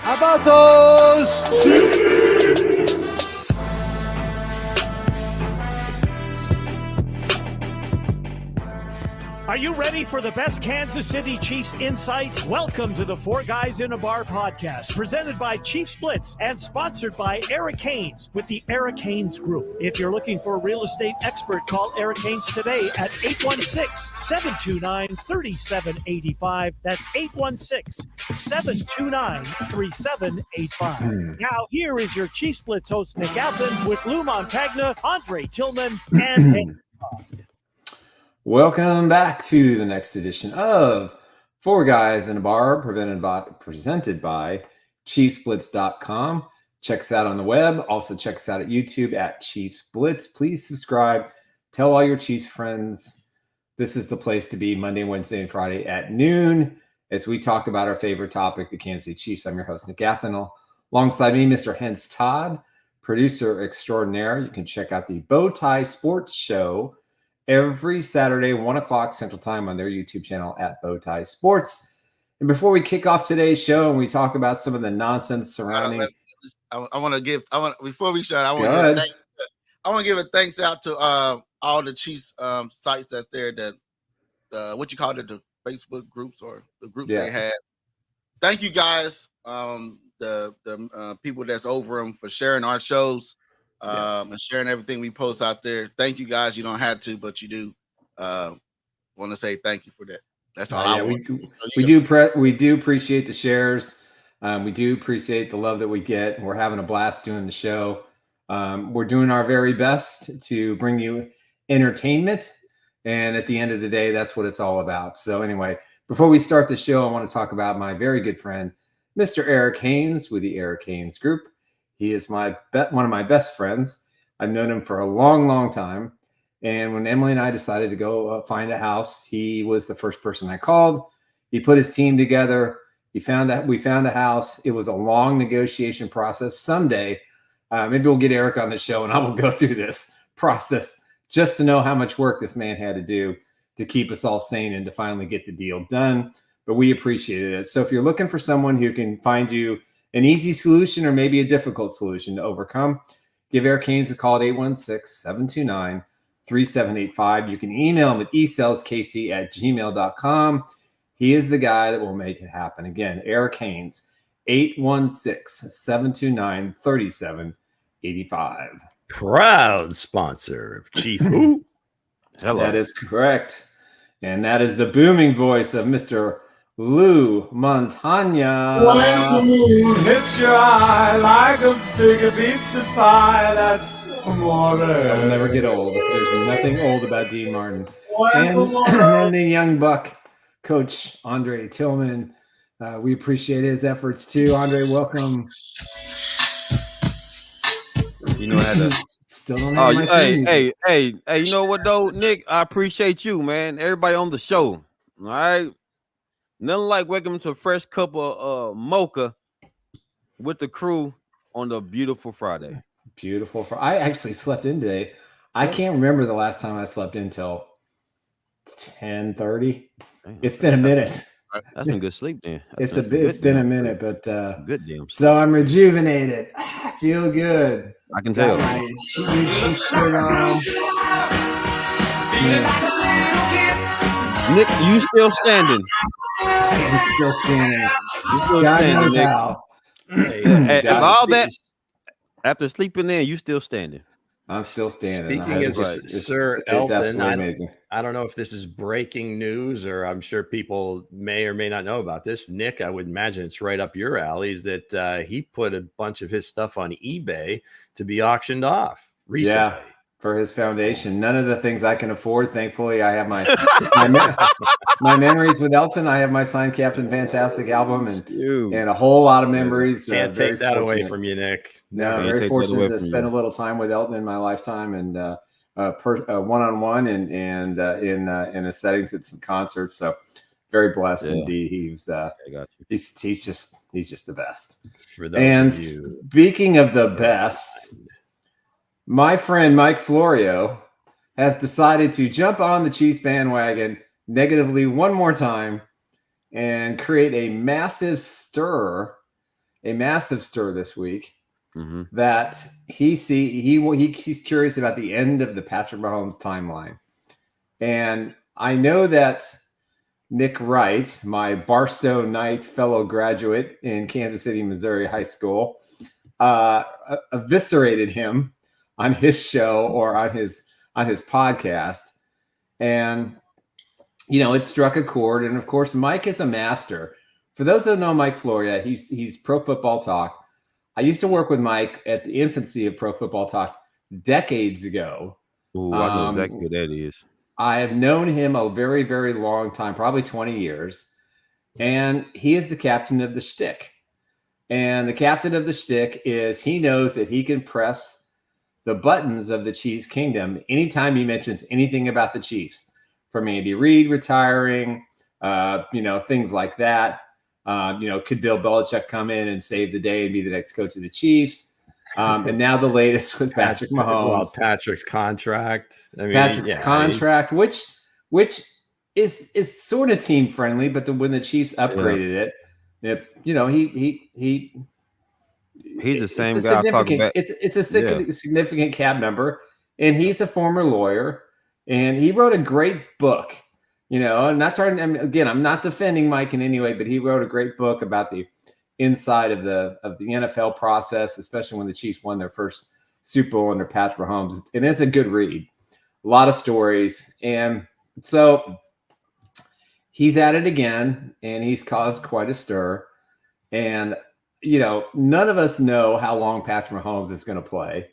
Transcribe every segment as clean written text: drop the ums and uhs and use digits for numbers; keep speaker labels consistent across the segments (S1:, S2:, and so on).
S1: How about those?
S2: Are you ready for the best Kansas City Chiefs insight? Welcome to the Four Guys in a Bar podcast, presented by Chiefs Blitz and sponsored by Eric Haynes with the Eric Haynes Group. If you're looking for a real estate expert, call Eric Haynes today at 816-729-3785. That's 816-729-3785. Now, here is your Chiefs Blitz host, Nick Athan, with Lou Montagna, Andre Tillman, and Hense Todd.
S3: Welcome back to the next edition of Four Guys in a Bar, presented by ChiefsBlitz.com. Check us out on the web. Also check us out at YouTube at Chiefs Blitz. Please subscribe. Tell all your Chiefs friends this is the place to be Monday, Wednesday, and Friday at noon as we talk about our favorite topic, the Kansas City Chiefs. I'm your host, Nick Athan. Alongside me, Mr. Hense Todd, producer extraordinaire. You can check out the Bowtie Sports Show every Saturday, 1 o'clock Central Time on their YouTube channel at Bowtie Sports. And before we kick off today's show and we talk about some of the nonsense surrounding,
S4: before we start, I want to give a thanks out to all the Chiefs sites that's there, that what you call it, the Facebook groups or the groups they have. Thank you guys, the people that's over them, for sharing our shows. And sharing everything we post out there. Thank you guys. You don't have to, but you do. Want to say thank you for that. That's all I want.
S3: We do appreciate the shares. We do appreciate the love that we get. We're having a blast doing the show. We're doing our very best to bring you entertainment, and at the end of the day, that's what it's all about. So anyway, before we start the show, I want to talk about my very good friend, Mr. Eric Haynes with the Eric Haynes Group. He is one of my best friends. I've known him for a long, long time. And when Emily and I decided to go find a house, he was the first person I called. He put his team together. We found a house. It was a long negotiation process. Someday, maybe we'll get Eric on the show and I will go through this process just to know how much work this man had to do to keep us all sane and to finally get the deal done. But we appreciated it. So if you're looking for someone who can find you an easy solution or maybe a difficult solution to overcome, give Eric Haynes a call at 816-729-3785. You can email him at esaleskc@gmail.com. He is the guy that will make it happen. Again, Eric Haynes, 816-729-3785.
S1: Proud sponsor of Chief Who.
S3: Hello. That is correct. And that is the booming voice of Mr. Lou Montagna.
S5: Hits your eye like a bigger pizza pie. That's amore.
S3: It'll never get old. There's nothing old about Dean Martin. And then the young buck, Coach Andre Tillman. We appreciate his efforts too. Andre, welcome.
S6: You know how to
S3: still don't have my thing.
S6: Hey, you know what though, Nick? I appreciate you, man. Everybody on the show. All right. Nothing like waking up to a fresh cup of mocha with the crew on the beautiful Friday.
S3: Beautiful. I actually slept in today. I can't remember the last time I slept in till 10:30. It's been a minute.
S6: That's some good sleep, man.
S3: It's been a minute, but
S6: good damn sleep.
S3: So I'm rejuvenated. I feel good.
S6: I can tell.
S3: Got my new Chief shirt on.
S6: Nick, you still standing?
S3: I'm still standing.
S6: You still
S3: God
S6: standing,
S3: knows
S6: Nick?
S3: how.
S6: After all that, after sleeping in, you still standing.
S3: I'm still standing.
S1: Speaking of Sir Elton,
S3: amazing.
S1: I don't know if this is breaking news, or I'm sure people may or may not know about this. Nick, I would imagine it's right up your alley, is that he put a bunch of his stuff on eBay to be auctioned off recently.
S3: Yeah, for his foundation. None of the things I can afford. Thankfully, I have my my memories with Elton. I have my signed Captain Fantastic album and a whole lot of memories.
S1: Can't take that away from you, Nick.
S3: No, very fortunate to spend a little time with Elton in my lifetime, and one-on-one and in a settings at some concerts. So very blessed indeed. He's just the best.
S1: For those
S3: and
S1: of you.
S3: Speaking of the best, my friend Mike Florio has decided to jump on the Chiefs bandwagon negatively one more time and create a massive stir this week. That he's curious about the end of the Patrick Mahomes timeline. And I know that Nick Wright, my Barstow Knight fellow graduate in Kansas City, Missouri high school, eviscerated him on his show or on his podcast. And, it struck a chord. And of course, Mike is a master. For those who know Mike Florio, he's Pro Football Talk. I used to work with Mike at the infancy of Pro Football Talk decades ago.
S6: Ooh, I know exactly who that is.
S3: I have known him a very, very long time, probably 20 years. And he is the captain of the shtick. And the captain of the shtick is he knows that he can press the buttons of the Chiefs kingdom anytime he mentions anything about the Chiefs, from Andy Reid retiring, things like that. Could Bill Belichick come in and save the day and be the next coach of the Chiefs? And now the latest with Patrick Mahomes.
S1: Well, Patrick's contract.
S3: Contract, which is sort of team friendly, but when the Chiefs upgraded
S6: he's the same guy I'm talking about.
S3: It's a significant cap number, and he's a former lawyer, and he wrote a great book. And that's hard. Again, I'm not defending Mike in any way, but he wrote a great book about the inside of the NFL process, especially when the Chiefs won their first Super Bowl under Patrick Mahomes. And it's a good read. A lot of stories. And so he's at it again, and he's caused quite a stir. And, none of us know how long Patrick Mahomes is going to play.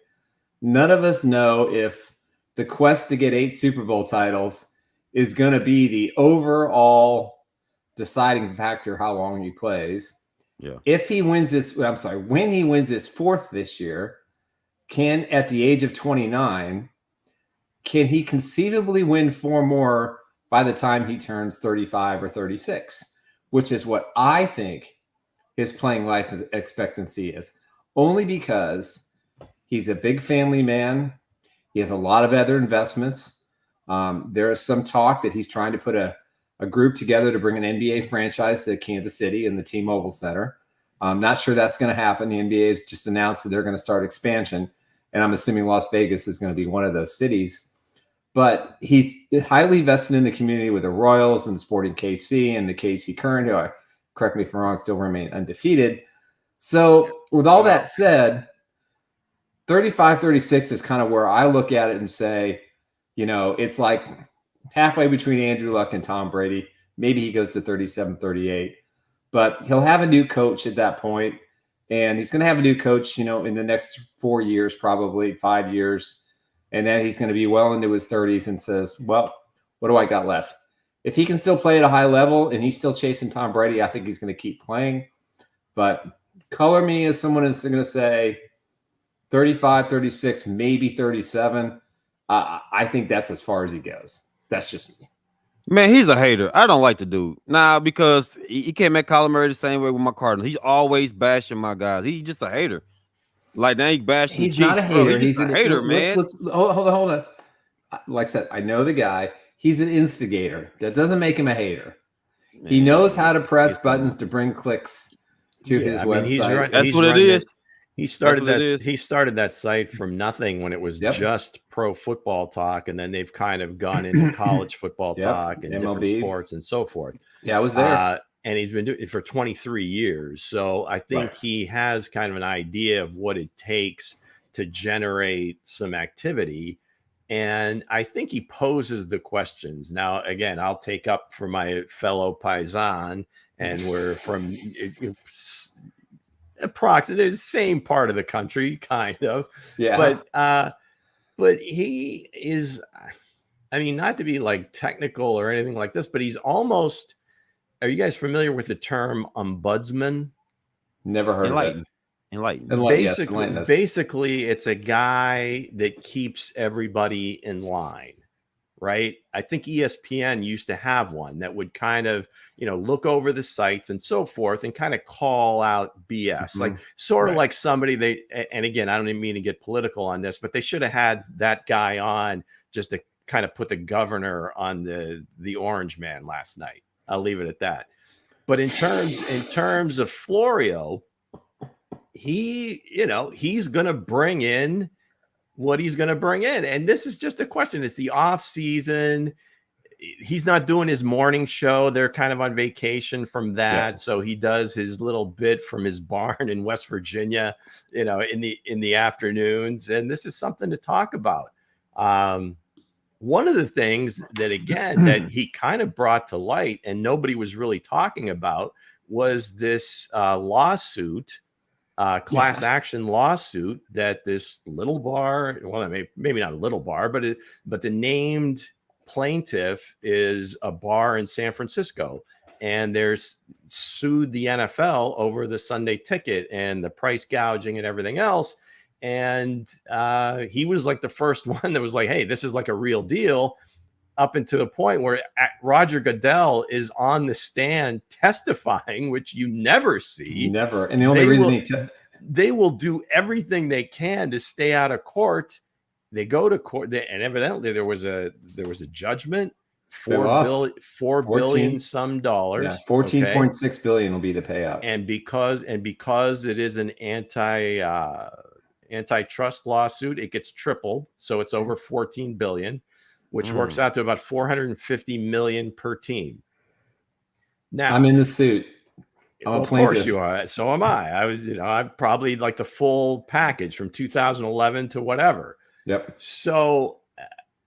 S3: None of us know if the quest to get 8 Super Bowl titles is going to be the overall deciding factor how long he plays.
S6: Yeah.
S3: When he wins his 4th this year, at the age of 29, can he conceivably win 4 more by the time he turns 35 or 36, which is what I think his playing life expectancy is, only because he's a big family man. He has a lot of other investments. There is some talk that he's trying to put a group together to bring an NBA franchise to Kansas City in the T-Mobile Center. I'm not sure that's going to happen. The NBA has just announced that they're going to start expansion, and I'm assuming Las Vegas is going to be one of those cities. But he's highly vested in the community with the Royals and the Sporting KC and the KC Current, who, correct me if I'm wrong, still remain undefeated. So with all that said, 35-36 is kind of where I look at it and say, it's like halfway between Andrew Luck and Tom Brady. Maybe he goes to 37-38, but he'll have a new coach at that point, and he's going to have a new coach, in the next 4 years, probably 5 years. And then he's going to be well into his 30s and says, well, what do I got left? If he can still play at a high level and he's still chasing Tom Brady, I think he's going to keep playing. But color me as someone is going to say 35, 36, maybe 37. I think that's as far as he goes. That's just me.
S6: Man, he's a hater. I don't like the dude. Because he can't make Kyler Murray the same way with my Cardinals. He's always bashing my guys. He's just a hater. Like, now he bashing
S3: He's
S6: the Chiefs.
S3: not a hater.
S6: He's a hater, man.
S3: Hold on. Like I said, I know the guy. He's an instigator. That doesn't make him a hater. Man, he knows how to press buttons to bring clicks to his website.
S6: That's what it is.
S1: He started that site from nothing when it was just Pro Football Talk, and then they've kind of gone into college football talk and MLB. Different sports and so forth.
S3: Yeah, I was there.
S1: And he's been doing it for 23 years. So I think he has kind of an idea of what it takes to generate some activity. And I think he poses the questions. Now, again, I'll take up for my fellow Paisan, and we're from approximately the same part of the country, kind of. Yeah. But he is, not to be like technical or anything like this, but he's almost, are you guys familiar with the term ombudsman?
S3: Never heard of it.
S1: Basically, it's a guy that keeps everybody in line, right? I think ESPN used to have one that would kind of, look over the sites and so forth and kind of call out BS, like sort of like somebody and again, I don't even mean to get political on this, but they should have had that guy on just to kind of put the governor on the orange man last night. I'll leave it at that. But in terms of Florio, he's going to bring in what he's going to bring in. And this is just a question. It's the off season. He's not doing his morning show. They're kind of on vacation from that. Yeah. So he does his little bit from his barn in West Virginia, in the afternoons. And this is something to talk about. One of the things that, again, that he kind of brought to light and nobody was really talking about was this lawsuit, class action lawsuit that this little bar, well, maybe not a little bar, but the named plaintiff is a bar in San Francisco, and there's sued the NFL over the Sunday ticket and the price gouging and everything else. And he was like the first one that was like, hey, this is like a real deal, up until the point where Roger Goodell is on the stand testifying, which you never see.
S3: Never. And the only reason
S1: they will do everything they can to stay out of court. They go to court, and evidently there was a judgment, $4 billion some dollars.
S3: Yeah, 14.6 billion will be the payout.
S1: And because it is an antitrust lawsuit, it gets tripled, so it's over 14 billion, which works out to about 450 million per team. Now
S3: I'm in the suit.
S1: Of course you are. So am I. I was, I'm probably like the full package from 2011 to whatever.
S3: Yep.
S1: So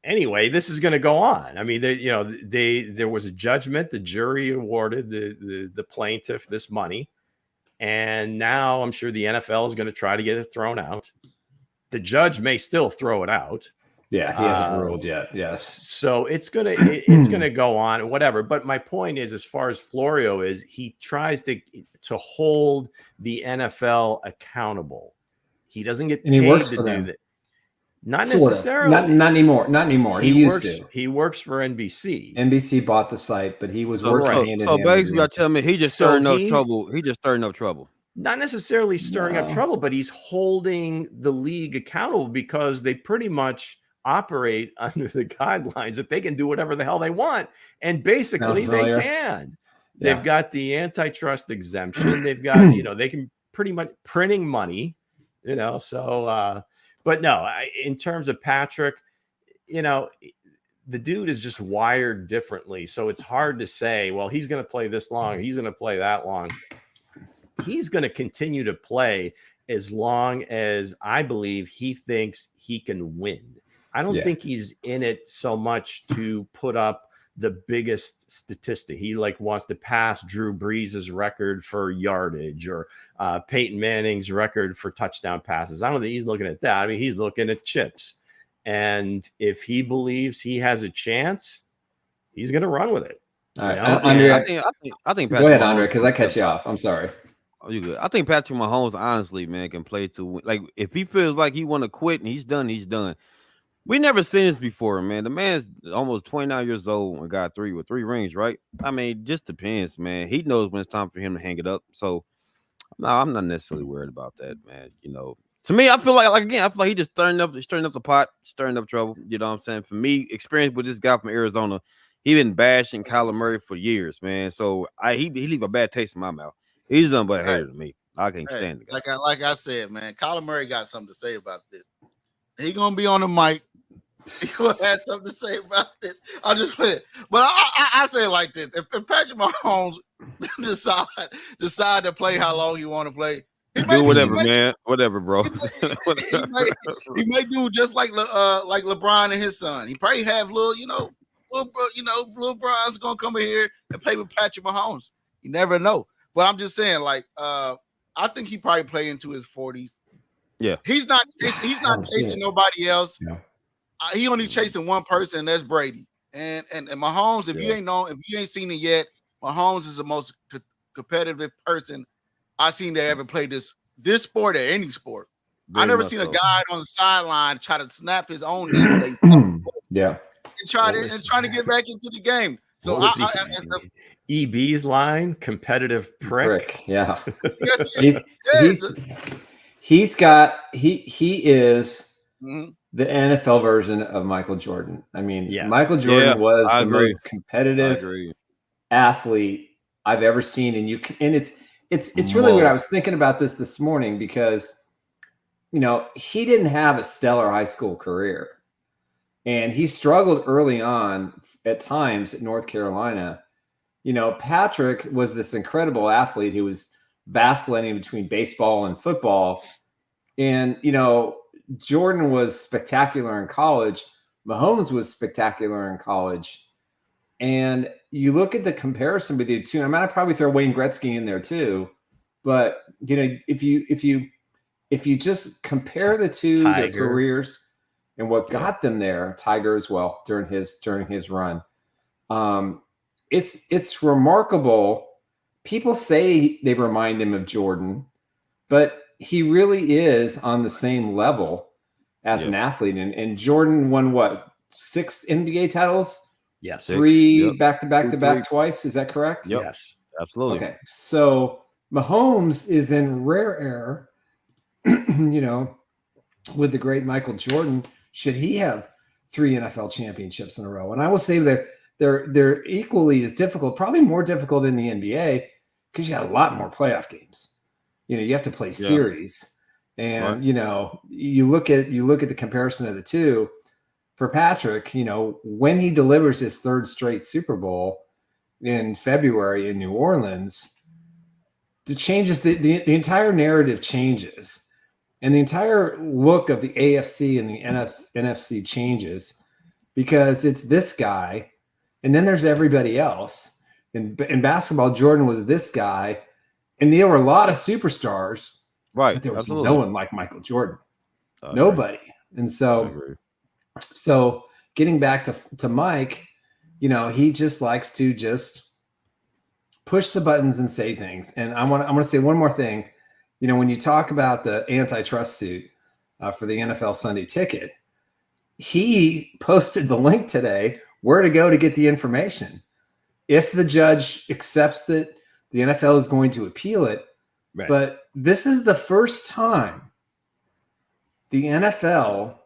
S1: anyway, this is going to go on. I mean, there was a judgment. The jury awarded the plaintiff this money. And now I'm sure the NFL is going to try to get it thrown out. The judge may still throw it out.
S3: Yeah, he hasn't ruled yet. Yes.
S1: So it's gonna go on and whatever. But my point is, as far as Florio is, he tries to hold the NFL accountable. He doesn't get paid to do that. Not necessarily.
S3: Not anymore. Not anymore. He used to.
S1: He works for NBC.
S3: NBC bought the site, but he was working.
S6: So basically, you're telling me he just stirring up trouble. He just stirring up trouble.
S1: Not necessarily stirring up trouble, but he's holding the league accountable because they pretty much operate under the guidelines that they can do whatever the hell they want. And basically they can. Yeah. They've got the antitrust exemption. They've got, they can pretty much printing money, so, but no, in terms of Patrick, the dude is just wired differently. So it's hard to say, well, he's going to play this long. He's going to play that long. He's going to continue to play as long as I believe he thinks he can win. I don't think he's in it so much to put up the biggest statistic. He wants to pass Drew Brees' record for yardage or Peyton Manning's record for touchdown passes. I don't think he's looking at that. I mean, he's looking at chips. And if he believes he has a chance, he's going to run with it.
S3: All right, Andre,
S6: I think.
S3: Go ahead, Andre, because I cut you off. I'm sorry.
S6: Oh, you good? I think Patrick Mahomes, honestly, man, can play to win. Like, if he feels like he want to quit and he's done, he's done. We never seen this before, man. The man's almost 29 years old and got three rings, right? I mean, just depends, man. He knows when it's time for him to hang it up. So, no, I'm not necessarily worried about that, man. To me, I feel like he just stirring up the pot, stirring up trouble. You know what I'm saying? For me, experience with this guy from Arizona, he been bashing Kyler Murray for years, man. So he leave a bad taste in my mouth. He's done but hater to me. I can't stand it.
S4: Like I said, man, Kyler Murray got something to say about this. He gonna be on the mic. He gonna have something to say about this. I'll just play it. But I say it like this: if Patrick Mahomes decide to play how long he want to play,
S6: do whatever, man. Whatever, bro.
S4: He may do just like LeBron and his son. He probably have little Brian's gonna come in here and play with Patrick Mahomes. You never know. But I'm just saying, I think he probably play into his 40s.
S6: Yeah,
S4: he's not chasing nobody else. Yeah. He only chasing one person, and that's Brady. And Mahomes, if you ain't seen it yet, Mahomes is the most competitive person I've seen that ever played this sport or any sport. I never seen a guy on the sideline try to snap his own knee.
S3: Yeah.
S4: trying to get back into the game. So
S1: EB's line, competitive prick.
S3: Yeah.
S4: he
S3: is the NFL version of Michael Jordan. I mean,
S1: yes.
S3: Michael Jordan was the most competitive athlete I've ever seen. And it's really weird. I was thinking about this morning because, you know, he didn't have a stellar high school career. And he struggled early on at times at North Carolina. You know, Patrick was this incredible athlete who was vacillating between baseball and football. And, you know, Jordan was spectacular in college. Mahomes was spectacular in college. And you look at the comparison with the two. I might probably throw Wayne Gretzky in there too. But, you know, if you just compare the two, their careers and what got them there, Tiger as well during his run. It's remarkable. People say they remind him of Jordan, but he really is on the same level as an athlete. And Jordan won what, 6 NBA titles?
S1: Yes.
S3: 3 back-to-back twice. Is that correct?
S1: Yep. Yes, absolutely.
S3: Okay. So Mahomes is in rare air, you know, with the great Michael Jordan. Should he have 3 NFL championships in a row? And I will say that they're equally as difficult, probably more difficult in the NBA because you got a lot more playoff games. You know, you have to play series. And, you know, you look at the comparison of the two. For Patrick, you know, when he delivers his 3rd straight Super Bowl in February in New Orleans, it changes the entire narrative changes. And the entire look of the AFC and the NFC changes because it's this guy, and then there's everybody else. In basketball, Jordan was this guy, and there were a lot of superstars,
S6: right?
S3: But there was no one like Michael Jordan. Nobody. And so getting back to Mike, you know, he just likes to just push the buttons and say things. And I want to say one more thing. You know, when you talk about the antitrust suit for the NFL Sunday Ticket, he posted the link today where to go to get the information. If the judge accepts that the NFL is going to appeal it, but this is the first time the NFL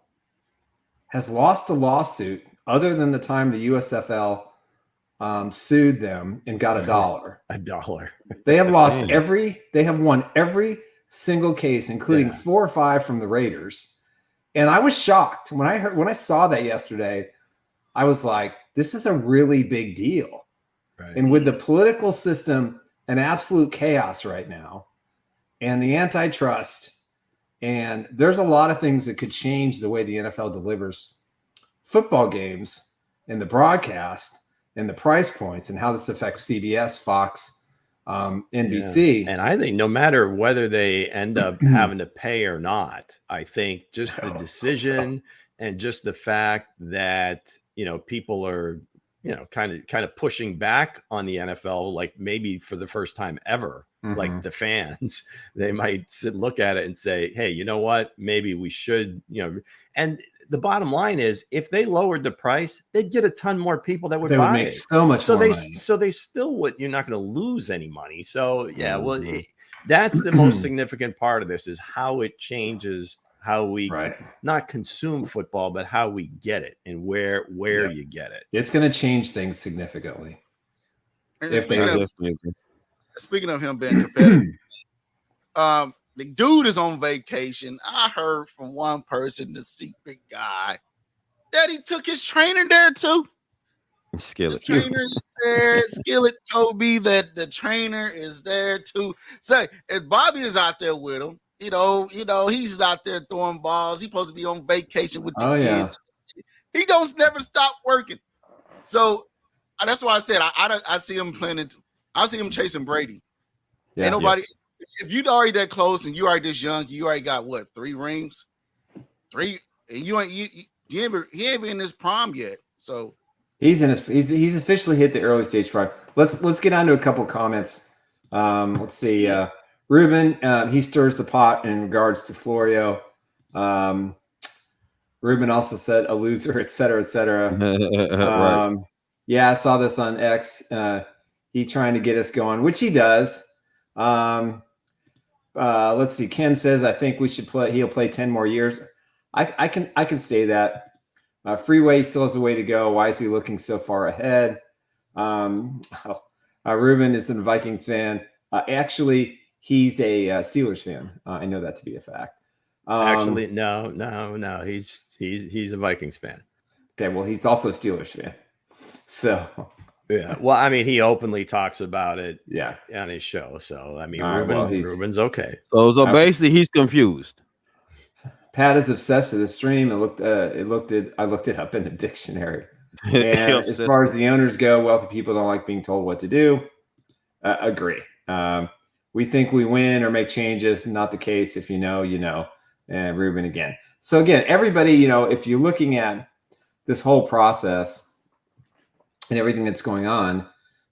S3: has lost a lawsuit other than the time the USFL sued them and got $1.
S1: $1.
S3: They have lost they have won every single case, including 4 or 5 from the Raiders. And I was shocked when I saw that yesterday. I was like, this is a really big deal. Right. And with the political system in absolute chaos right now and the antitrust, and there's a lot of things that could change the way the NFL delivers football games and the broadcast and the price points and how this affects CBS, Fox, NBC.
S1: Yeah. And I think no matter whether they end up having to pay or not, I think just the decision and just the fact that, you know, people are, you know, kind of pushing back on the NFL, like maybe for the first time ever, like the fans, they might look at it and say, hey, you know what, maybe we should, you know. And the bottom line is, if they lowered the price, they'd get a ton more people that would buy
S3: make
S1: it.
S3: So much more money.
S1: So they still would. You're not going to lose any money. So yeah, well, that's the most significant part of this is how it changes how we not consume football, but how we get it and where you get it.
S3: It's going to change things significantly.
S4: Speaking of him being competitive, the dude is on vacation. I heard from one person, the secret guy, that he took his trainer there too.
S6: Skillet.
S4: The trainer is there. Skillet told me that the trainer is there too. So if Bobby is out there with him, you know, he's out there throwing balls. He's supposed to be on vacation with the kids. He don't never stop working. So that's why I said I see him playing. I see him chasing Brady. Ain't nobody. If you're already that close and you already this young, you already got what, 3 rings, 3, and he ain't been in his prime yet. So
S3: he's officially hit the early stage prime. Let's get on to a couple comments. Let's see. Ruben, he stirs the pot in regards to Florio. Ruben also said a loser, et cetera, et cetera.
S6: Right.
S3: Yeah, I saw this on X. He trying to get us going, which he does. Let's see. Ken says, I think we should play. He'll play 10 more years. I can stay that. Freeway still has a way to go. Why is he looking so far ahead? Ruben is a Vikings fan. Actually, he's a Steelers fan. I know that to be a fact.
S1: Actually, no. He's a Vikings fan.
S3: Okay, well, he's also a Steelers fan. So
S1: yeah, well, I mean, he openly talks about it.
S3: Yeah,
S1: on his show. So I mean,
S3: Ruben's
S1: okay.
S6: So basically, he's confused.
S3: Pat is obsessed with the stream. I looked it up in the dictionary. And as far as the owners go, wealthy people don't like being told what to do. Agree. We think we win or make changes. Not the case. If you know, you know. And Ruben again. So again, everybody, you know, if you're looking at this whole process and everything that's going on,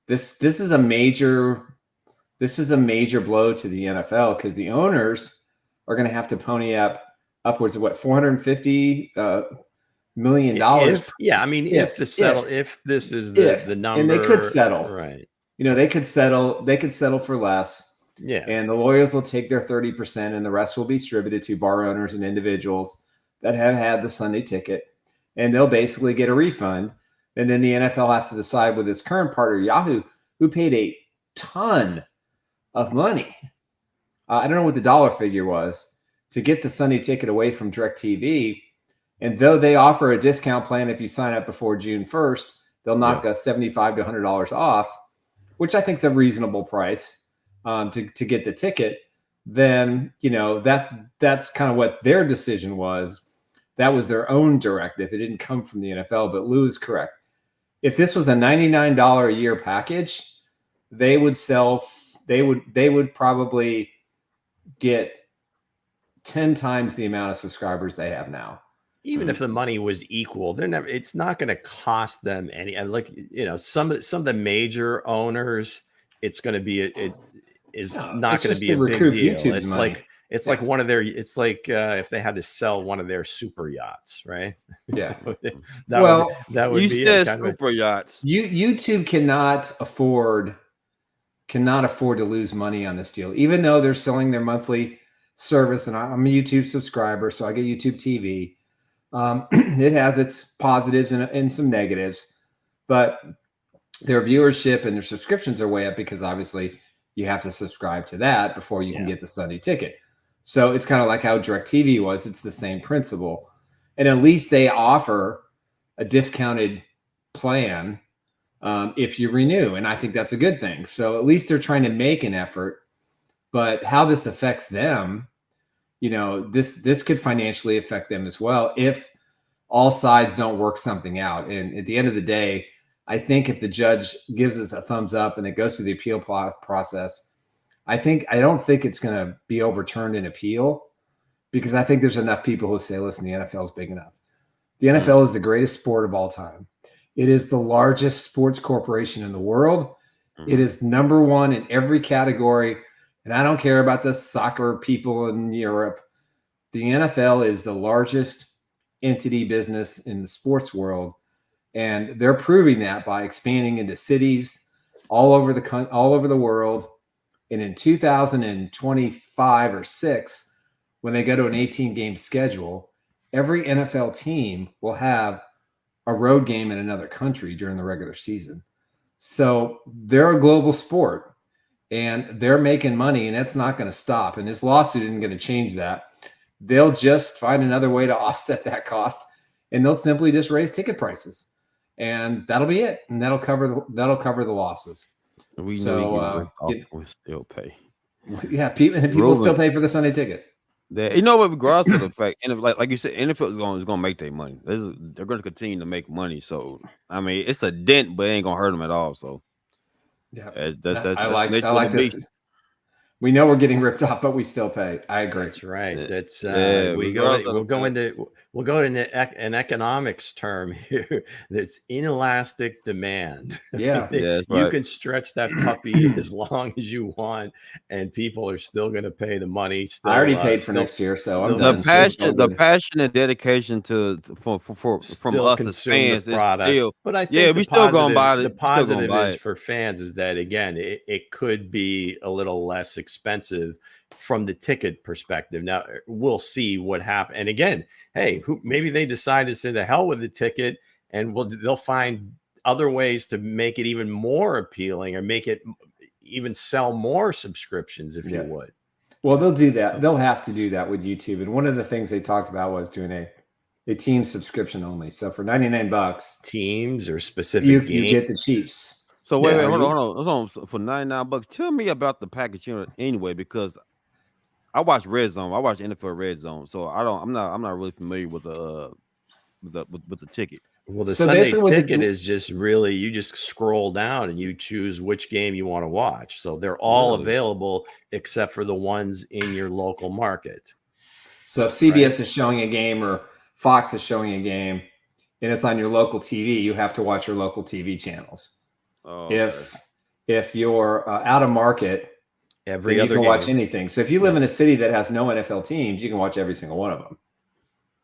S3: this is a major blow to the NFL, because the owners are going to have to pony up upwards of $450 million.
S1: Yeah, I mean, if this is the number,
S3: and they could settle,
S1: right?
S3: You know, they could settle for less.
S1: Yeah,
S3: and the lawyers will take their 30%, and the rest will be distributed to bar owners and individuals that have had the Sunday ticket, and they'll basically get a refund. And then the NFL has to decide with its current partner, Yahoo, who paid a ton of money. I don't know what the dollar figure was to get the Sunday ticket away from DirecTV. And though they offer a discount plan if you sign up before June 1st, they'll knock us $75 to $100 off, which I think is a reasonable price to get the ticket. Then, you know, that's kind of what their decision was. That was their own directive. It didn't come from the NFL, but Lou is correct. If this was a $99 a year package, they would probably get 10 times the amount of subscribers they have now.
S1: Even if the money was equal, it's not going to cost them any. And like, you know, some of the major owners, it's going to be not going to be a big deal.
S3: YouTube's money.
S1: It's like one of their, it's like if they had to sell one of their super yachts, right?
S3: Yeah.
S1: that would
S6: you
S1: be
S6: said super yachts.
S3: YouTube cannot afford to lose money on this deal, even though they're selling their monthly service. And I'm a YouTube subscriber, so I get YouTube TV. It has its positives and some negatives, but their viewership and their subscriptions are way up because obviously you have to subscribe to that before you can get the Sunday ticket. So it's kind of like how DirecTV was. It's the same principle. And at least they offer a discounted plan if you renew. And I think that's a good thing. So at least they're trying to make an effort. But how this affects them, you know, this could financially affect them as well if all sides don't work something out. And at the end of the day, I think if the judge gives us a thumbs up and it goes through the appeal process, I don't think it's going to be overturned in appeal, because I think there's enough people who say, listen, the NFL is big enough. The NFL is the greatest sport of all time. It is the largest sports corporation in the world. It is number one in every category. And I don't care about the soccer people in Europe. The NFL is the largest entity business in the sports world. And they're proving that by expanding into cities all over the world. And in 2025 or 6, when they go to an 18-game schedule, every NFL team will have a road game in another country during the regular season. So they're a global sport, and they're making money, and that's not going to stop. And this lawsuit isn't going to change that. They'll just find another way to offset that cost, and they'll simply just raise ticket prices, and that'll be it. And that'll cover the losses.
S6: We still pay.
S3: Yeah, people still pay for the Sunday ticket.
S6: You know what? Regardless of the fact, and like you said, NFL is going to make their money. They're going to continue to make money. So I mean, it's a dent, but it ain't going to hurt them at all. So
S3: yeah,
S6: I
S3: like this. We know we're getting ripped off, but we still pay. I agree.
S1: That's right. That's
S6: we'll
S1: go into an economics term here. That's inelastic demand.
S3: Yeah,
S6: that's
S1: you
S6: right.
S1: can stretch that puppy as long as you want, and people are still going to pay the money. Still,
S3: I already paid for next year, so I'm
S6: the
S3: done.
S6: passion and dedication from us as fans is still.
S1: But I think
S6: we still gonna buy it.
S1: The positive is for fans is that again, it could be a little less expensive from the ticket perspective. Now we'll see what happens. And again, hey, maybe they decide to say the hell with the ticket, and they'll find other ways to make it even more appealing, or make it even sell more subscriptions, if you would.
S3: Well, they'll do that. They'll have to do that with YouTube. And one of the things they talked about was doing a team subscription only. So for $99,
S1: teams or specific
S3: you get the Chiefs.
S6: So wait, hold on. For $99, tell me about the package anyway, because I watch Red Zone. I watch NFL Red Zone, so I'm not really familiar with the ticket.
S1: Well, the Sunday ticket is just really, you just scroll down and you choose which game you want to watch. So they're all available except for the ones in your local market.
S3: So if CBS is showing a game or Fox is showing a game and it's on your local TV, you have to watch your local TV channels. If you're out of market, you can watch anything. So if you live in a city that has no NFL teams, you can watch every single one of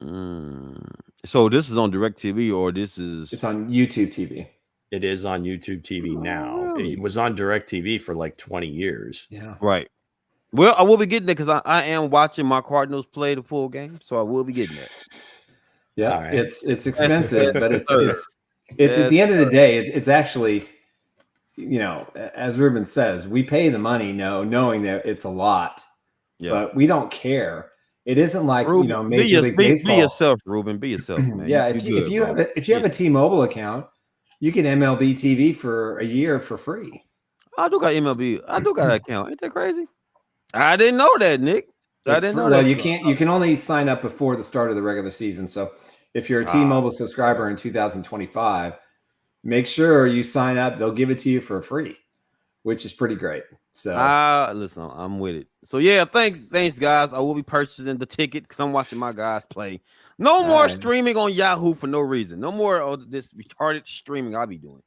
S3: them.
S6: So this is on DirecTV, or it's
S3: on YouTube TV.
S1: It is on YouTube TV now. Really? It was on DirecTV for like 20 years.
S3: Yeah.
S6: Right. Well, I will be getting it because I am watching my Cardinals play the full game, so I will be getting that.
S3: Yeah, right. It's expensive, but it's at the end of the day, it's actually, as Ruben says, we pay the money knowing that it's a lot, but we don't care. It isn't like
S6: Ruben,
S3: Major League Baseball.
S6: Be yourself, Ruben. Be yourself, man.
S3: Yeah, if you have a T-Mobile account, you get MLB TV for a year for free.
S6: I do got MLB. I do got an account. Ain't that crazy? I didn't know that, Nick. I didn't know that.
S3: Well, you can't. You can only sign up before the start of the regular season. So if you're a T-Mobile subscriber in 2025, make sure you sign up. They'll give it to you for free, which is pretty great. So
S6: listen, I'm with it. So yeah, thanks guys. I will be purchasing the ticket because I'm watching my guys play. No more streaming on Yahoo for no reason. No more of this retarded streaming I'll be doing.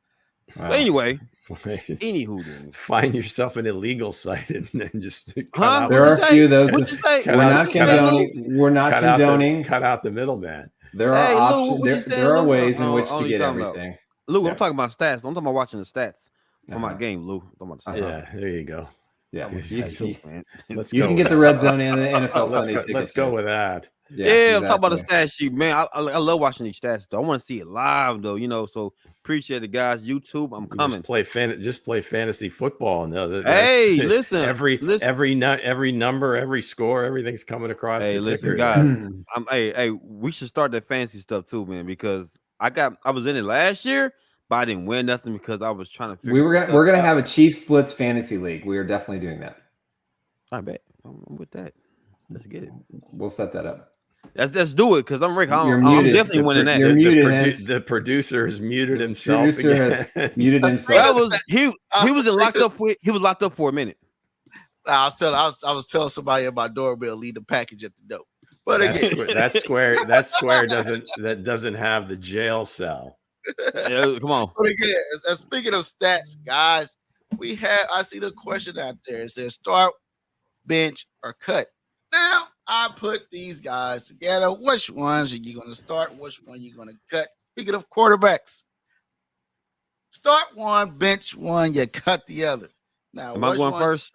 S6: So anyway, anywho,
S1: find yourself an illegal site and then just
S3: there are a few of those. We're not condoning.
S1: Cut out the middleman.
S3: There are options. There are ways in which to get everything.
S6: Lou, I'm talking about stats. I'm talking about watching the stats for my game, Lou. I'm talking about
S1: the stats. Yeah, there you go.
S3: Yeah, you can get the Red Zone and the NFL Sunday tickets.
S1: Let's go with that.
S6: Yeah, exactly. I'm talking about the stat sheet, man. I love watching these stats, though. I want to see it live, though. So appreciate it, guys. YouTube, I'm coming.
S1: Just play fantasy football. No,
S6: hey, listen.
S1: Every number, every score, everything's coming across.
S6: Hey, listen, guys. We should start that fantasy stuff too, man, because I was in it last year. But I didn't win nothing because I was trying to figure.
S3: We're gonna have a Chiefs Blitz fantasy league. We are definitely doing that.
S6: I bet I'm with that. Let's get it.
S3: We'll set that up.
S6: Let's do it because I'm Rick. I'm definitely winning that.
S3: You're muted.
S1: The producer has muted himself.
S3: Muted himself.
S6: He was locked up. He was locked up for a minute.
S4: I was telling somebody at my doorbell leave the package at the door. But
S1: that square doesn't have the jail cell.
S6: Yeah, come on.
S4: But again, speaking of stats, guys, I see the question out there. It says start, bench, or cut. Now I put these guys together. Which ones are you going to start? Which one are you going to cut? Speaking of quarterbacks, start one, bench one, you cut the other. Now,
S6: am I going first?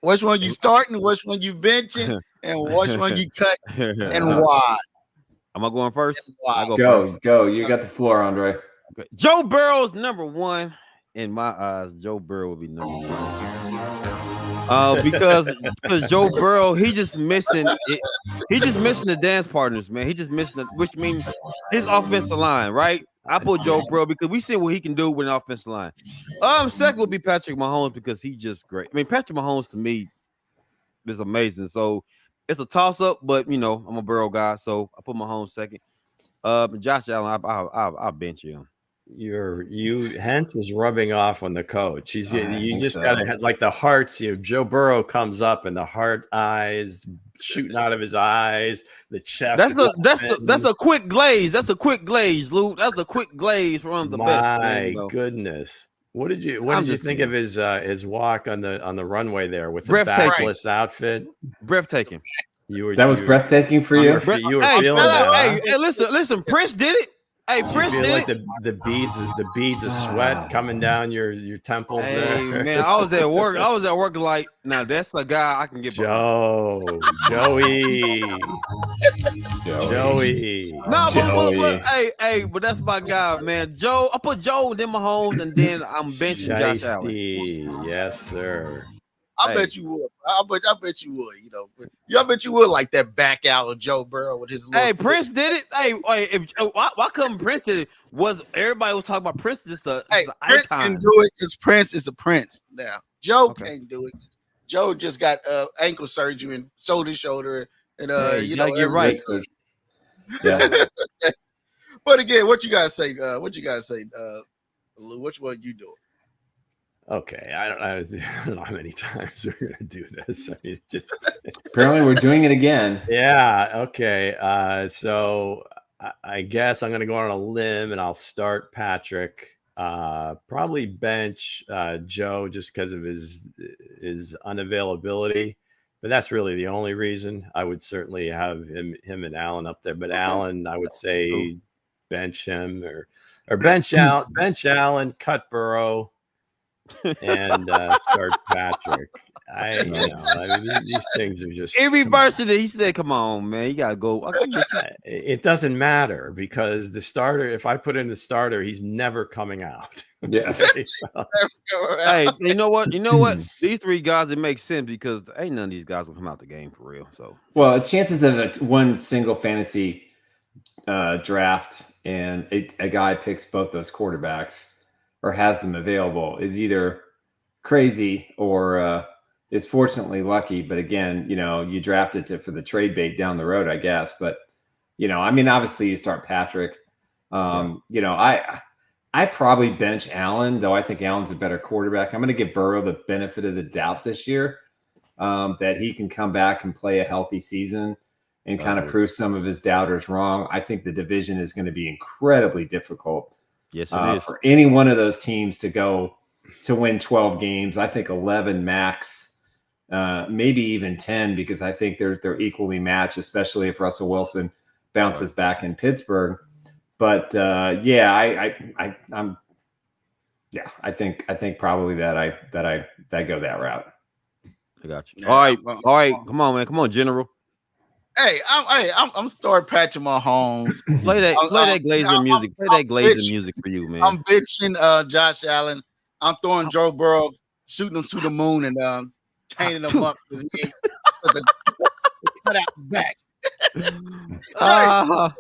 S4: Which one you starting? Which one you benching? And which one you cut? And why?
S6: Am I going first?
S3: Go. You got the floor, Andre.
S6: Okay. Joe Burrow's number one. In my eyes, Joe Burrow will be number one. Because Joe Burrow, he just missing the dance partners, man. He just missing which means his offensive line, right? I put Joe Burrow because we see what he can do with an offensive line. Second would be Patrick Mahomes because he's just great. I mean, Patrick Mahomes to me is amazing. So it's a toss-up, but I'm a Burrow guy, so I put Mahomes second. Josh Allen, I'll bench him.
S1: Hense is rubbing off on the coach. You just
S3: so.
S1: gotta like the hearts. Joe Burrow comes up and the heart eyes shooting out of his eyes. The chest.
S6: That's a quick glaze. That's a quick glaze, Lou. That's a quick glaze from one of the best.
S1: My goodness. What did you think of his walk on the runway there with the backless outfit?
S6: Breathtaking.
S3: That was breathtaking for you.
S1: You were feeling that.
S6: Hey, listen. Prince did it. Hey, Prince did
S1: like the beads of sweat coming down your temples.
S6: Hey,
S1: there.
S6: man, I was at work like, now that's a guy I can get
S1: Joey.
S6: No, but that's my guy, man. Joe, I put Joe, then Mahomes, and then I'm benching Josh Allen.
S1: Yes, sir.
S4: I bet you would. I bet you would. I bet you would like that back out of Joe Burrow with his.
S6: Hey, Prince did it. Hey, why couldn't Prince did it? Everybody was talking about Prince? Prince
S4: can do it because Prince is a prince. Now Joe can't do it. Joe just got ankle surgery and shoulder, and
S6: you're right.
S3: Yeah.
S4: But again, what you guys say? Lou, which one you doing?
S1: Okay, I don't know how many times we're gonna do this. I mean,
S3: apparently we're doing it again.
S1: Yeah. Okay. So I guess I'm gonna go on a limb and I'll start Patrick. Probably bench Joe just because of his unavailability, but that's really the only reason. I would certainly have him and Allen up there, but Allen, I would say bench him or bench Allen, cut Burrow. And start Patrick. I mean, these things are just
S6: in reverse of it. He said, "Come on, man, you gotta go."
S1: It doesn't matter because the starter. If I put in the starter, he's never coming out.
S3: Yes.
S6: Hey, you know what? These three guys, it makes sense because ain't none of these guys will come out the game for real. So,
S3: well, chances of one single fantasy draft and a guy picks both those quarterbacks or has them available is either crazy or is fortunately lucky. But again, you drafted for the trade bait down the road, I guess. But, I mean, obviously you start Patrick. I probably bench Allen, though I think Allen's a better quarterback. I'm going to give Burrow the benefit of the doubt this year that he can come back and play a healthy season and kind of prove some of his doubters wrong. I think the division is going to be incredibly difficult.
S6: Yes, it is.
S3: For any one of those teams to win 12 games. I think 11 max, maybe even 10, because I think they're equally matched, especially if Russell Wilson bounces back in Pittsburgh. But I think probably that I go that route.
S6: I got you. All right. Come on, man. Come on, General.
S4: Hey, I'm starting Patrick Mahomes.
S6: Play that glazing music. Play that glazing music for you, man.
S4: I'm bitching Josh Allen. I'm throwing Joe Burrow, shooting him to the moon and chaining him up because he ain't cut out the back. I want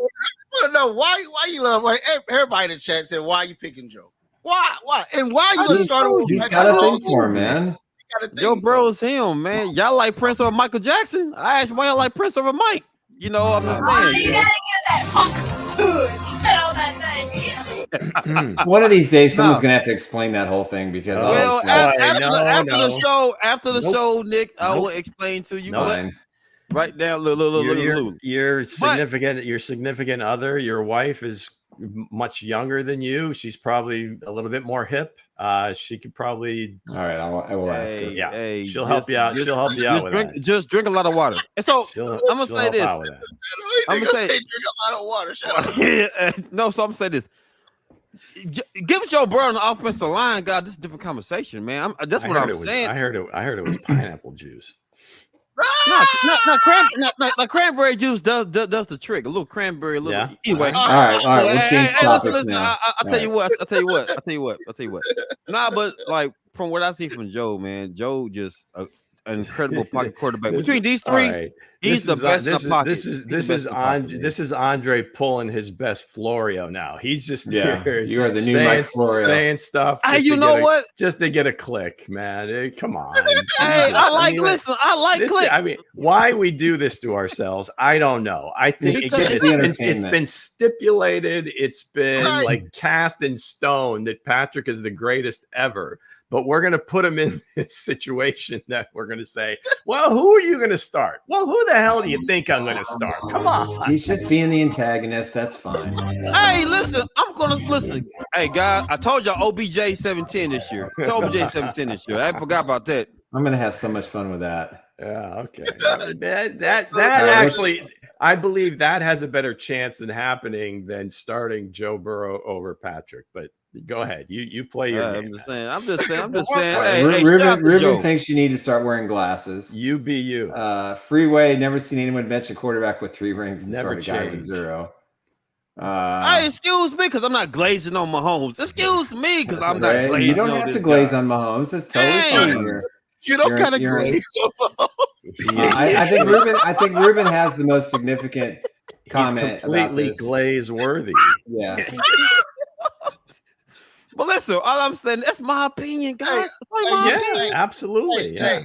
S4: to know why you love everybody in the chat said why you picking Joe? Why? And why you gonna start with
S3: He's got a thing for him, man.
S6: Joe Burrow's him, man. Y'all like Prince over Michael Jackson? I asked why y'all like Prince over Mike. I'm just saying.
S3: One of these days, someone's gonna have to explain that whole thing because
S6: after the show, Nick, I will explain to you. Right now,
S1: your significant other, your wife is much younger than you. She's probably a little bit more hip. She could probably.
S3: All right, I will ask her.
S1: Yeah, she'll help you out. She'll help you out with that.
S6: Just drink a lot of water. And so I'm gonna say this. I'm gonna say
S4: drink a lot of water. Shut up.
S6: No, so I'm gonna say this. Give Joe Burrow an offensive line, God. This is a different conversation, man. That's what I'm saying.
S1: I heard it was pineapple juice.
S6: No, cranberry juice does the trick. A little cranberry, Anyway,
S3: all right. We'll change topics now.
S6: I'll tell you what. Nah, but like from what I see from Joe, man, Joe just an incredible pocket quarterback. Between these three, He's the best in the pocket.
S1: This is Andre pulling his best Florio now. He's just here.
S3: You are the new Mike Florio
S1: saying stuff.
S6: Hey, you know what?
S1: Just to get a click, man. Come on.
S6: Hey, I like clicks.
S1: I mean, why we do this to ourselves, I don't know. I think it's been stipulated. It's been like cast in stone that Patrick is the greatest ever. But we're going to put him in this situation that we're going to say, well, who are you going to start? Well, who the hell do you think I'm going to start? Come on.
S3: He's just being the antagonist. That's fine.
S6: Hey, listen, I'm going to listen. Hey, guys, I told y'all OBJ 17 this year. OBJ 17 this year. I forgot about that.
S3: I'm going to have so much fun with that.
S1: Yeah, okay. that actually, I believe that has a better chance than happening than starting Joe Burrow over Patrick. But go ahead. You play your game.
S6: I'm just saying.
S3: Hey, Ruben thinks you need to start wearing glasses.
S1: You be you.
S3: Freeway, never seen anyone bench a quarterback with 3 rings and
S1: never
S3: start a guy with 0.
S6: Hey, excuse me, because I'm not glazing on Mahomes. Excuse me, because I'm not glazing.
S3: You don't have to glaze on Mahomes. That's totally fine.
S4: You don't kind of glaze on Mahomes.
S3: I think Ruben has the most significant comment.
S1: He's completely glaze worthy.
S3: Yeah.
S6: But listen, all I'm saying, that's my opinion, guys.
S1: Absolutely.
S4: Hey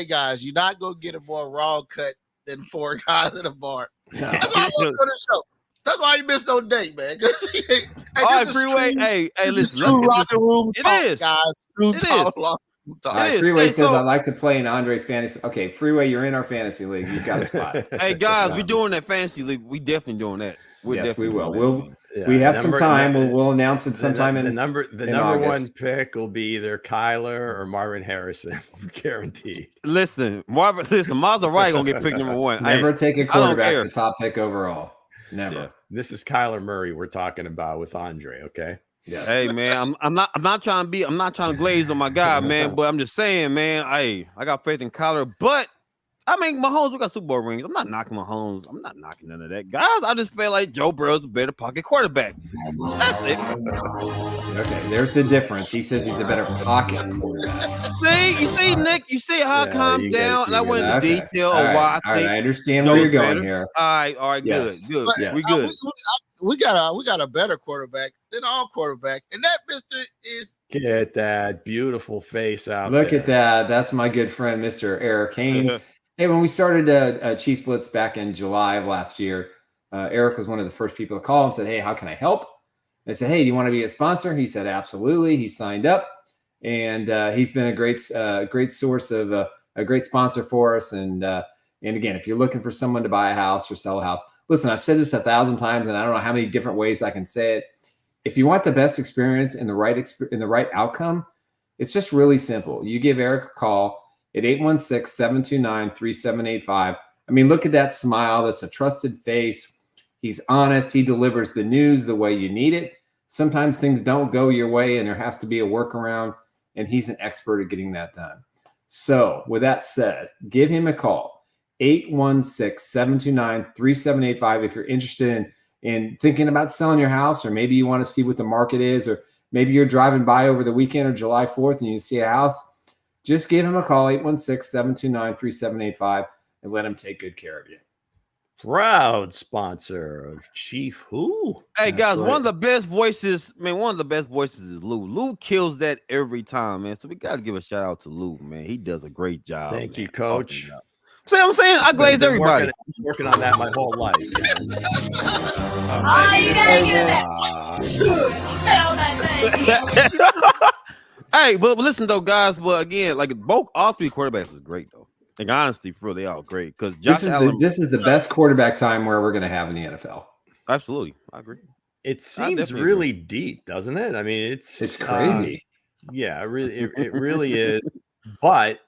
S4: guys, you're not gonna get a more raw cut than 4 guys in a bar. That's why I want to go to the show. That's why you missed no date, man.
S6: All right, Freeway. Hey, listen.
S4: True locker room talk,
S6: is,
S4: guys. True talk. All
S3: right, Freeway says I like to play in Andre fantasy. Okay, Freeway, you're in our fantasy league. You've got a spot.
S6: Hey guys, we're doing that fantasy league. We definitely doing that.
S3: Yes, we will. We have some time. We'll announce it sometime in
S1: number one pick will be either Kyler or Marvin Harrison, guaranteed.
S6: Listen, Maserati gonna get pick number 1.
S3: Never take a quarterback the top pick overall. Never. Yeah.
S1: This is Kyler Murray we're talking about with Andre. Okay.
S6: Yeah. Hey man, I'm not trying to glaze on my guy, man. But I'm just saying, man. Hey, I got faith in Kyler, but. I mean, Mahomes, we got Super Bowl rings. I'm not knocking Mahomes. I'm not knocking none of that. Guys, I just feel like Joe Burrow's a better pocket quarterback. That's it.
S3: Okay, there's the difference. He says he's a better pocket quarterback.
S6: You see, Nick, you see how I calmed down and I went into detail of why I think
S3: I understand where you're going here.
S6: All right,
S3: yes.
S6: good.
S3: Yeah.
S6: We good.
S4: We got a better quarterback than all quarterback, and that Mr. is
S1: get that beautiful face out.
S3: Look at that. That's my good friend, Mr. Eric Haynes. Hey, when we started Chiefs Blitz back in July of last year, Eric was one of the first people to call and said, hey, how can I help? And I said, hey, do you want to be a sponsor? He said, absolutely. He signed up, and he's been a great source of a great sponsor for us. And again, if you're looking for someone to buy a house or sell a house, listen, I've said this 1,000 times, and I don't know how many different ways I can say it. If you want the best experience and the right outcome, it's just really simple. You give Eric a call at 816-729-3785. I mean, look at that smile. That's a trusted face. He's honest. He delivers the news the way you need it. Sometimes things don't go your way and there has to be a workaround, and he's an expert at getting that done. So with that said, give him a call, 816-729-3785 if you're interested in thinking about selling your house, or maybe you want to see what the market is, or maybe you're driving by over the weekend or July 4th and you see a house. Just give him a call, 816-729-3785, and let him take good care of you.
S1: Proud sponsor of Chief Who?
S6: Hey, guys, one of the best voices is Lou. Lou kills that every time, man. So we got to give a shout out to Lou, man. He does a great job.
S1: Thank you, Coach.
S6: See what I'm saying? I glaze everybody.
S1: Working on that my whole life.
S7: You gotta do that. Spell that thing.
S6: Hey, but listen though, guys. But again, like all 3 quarterbacks is great though. Like honestly, for they all great because
S3: this is the best quarterback time where we're going to have in the NFL.
S6: Absolutely, I agree.
S1: It seems really deep, doesn't it? I mean, it's
S3: crazy.
S1: Yeah, it really is. But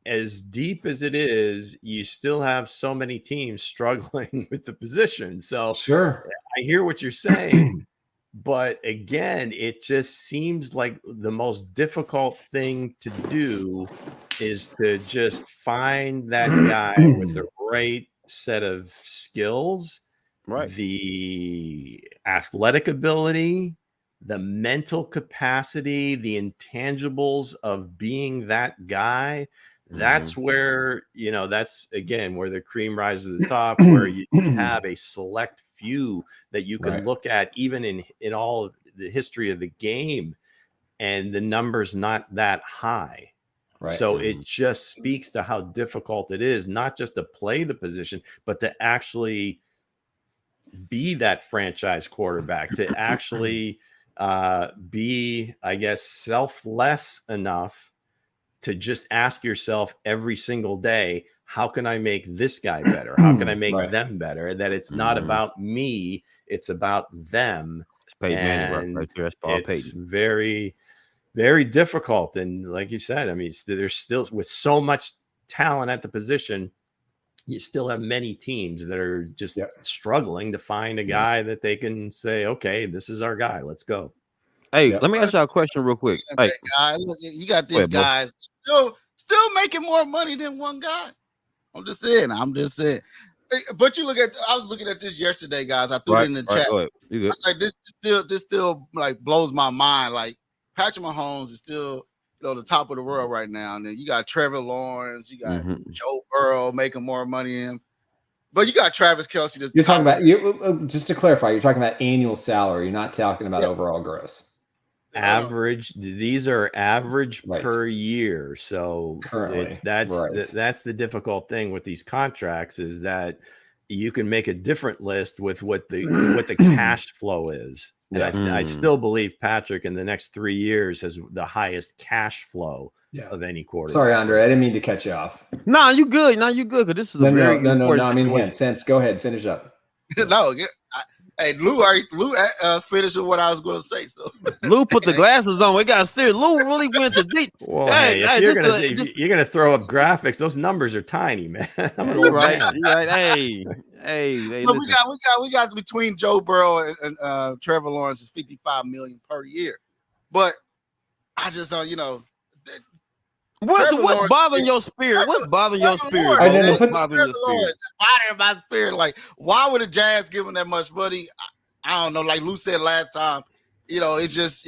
S1: as deep as it is, you still have so many teams struggling with the position. So
S3: sure,
S1: I hear what you're saying. But again, it just seems like the most difficult thing to do is to just find that guy with the right set of skills,
S6: right?
S1: The athletic ability, the mental capacity, the intangibles of being that guy That's where, that's again where the cream rises to the top, where you have a select few that you can look at even in all of the history of the game, and the number's not that high. Right. So it just speaks to how difficult it is, not just to play the position, but to actually be that franchise quarterback, to actually be, I guess, selfless enough to just ask yourself every single day, how can I make this guy better? How can I make them better? That it's not about me, it's about them.
S6: It's Peyton Manning right there.
S1: It's very, very difficult. And like you said, I mean, there's still, with so much talent at the position, you still have many teams that are just struggling to find a guy that they can say, okay, this is our guy. Let's go.
S6: Hey, let me ask you a question real quick. Hey,
S4: guy, look, you got these guys still making more money than one guy. I'm just saying. But you look at, I was looking at this yesterday, guys. I threw it in the chat. I was like, this still like blows my mind. Like, Patrick Mahomes is still, the top of the world right now. And then you got Trevor Lawrence, you got Joe Burrow making more money than him. But you got Travis Kelce.
S3: You're talking about, just to clarify, you're talking about annual salary. You're not talking about overall gross.
S1: Average. These are average per year. So that's the difficult thing with these contracts, is that you can make a different list with what the cash flow is. And I still believe Patrick in the next 3 years has the highest cash flow of any quarterback.
S3: Sorry, Andre, I didn't mean to cut you off.
S6: No, you good. No, you good. Because this is
S3: no. I mean, in sense. Go ahead, finish up.
S4: Hey, Lou finished with what I was going to say. So
S6: Lou put the glasses on. We got serious. Lou really went to deep.
S1: Well, if you're gonna throw up graphics, those numbers are tiny, man.
S6: Right. Hey.
S4: But we got between Joe Burrow and Trevor Lawrence is $55 million per year. But I just
S6: What's bothering your spirit? What's bothering your spirit?
S4: What's bothering my spirit? Like, why would the Jazz give him that much money? I don't know. Like Lou said last time, it's just,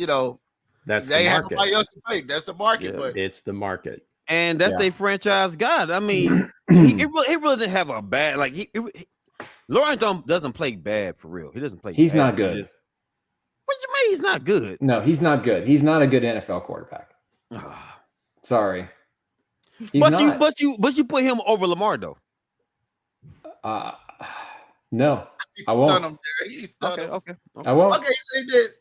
S1: that's
S4: they
S1: the
S4: have
S1: market.
S4: somebody else to pay. That's the market. But
S1: it's the market.
S6: And that's their franchise guy. I mean, he really didn't have a bad, like, Lawrence doesn't play bad for real. He doesn't play
S3: He's
S6: bad.
S3: not good.
S6: What you mean he's not good?
S3: No, he's not good. He's not a good NFL quarterback. Sorry.
S6: But you put him over Lamar though.
S3: No, I won't.
S6: Okay.
S3: I won't.
S4: Okay,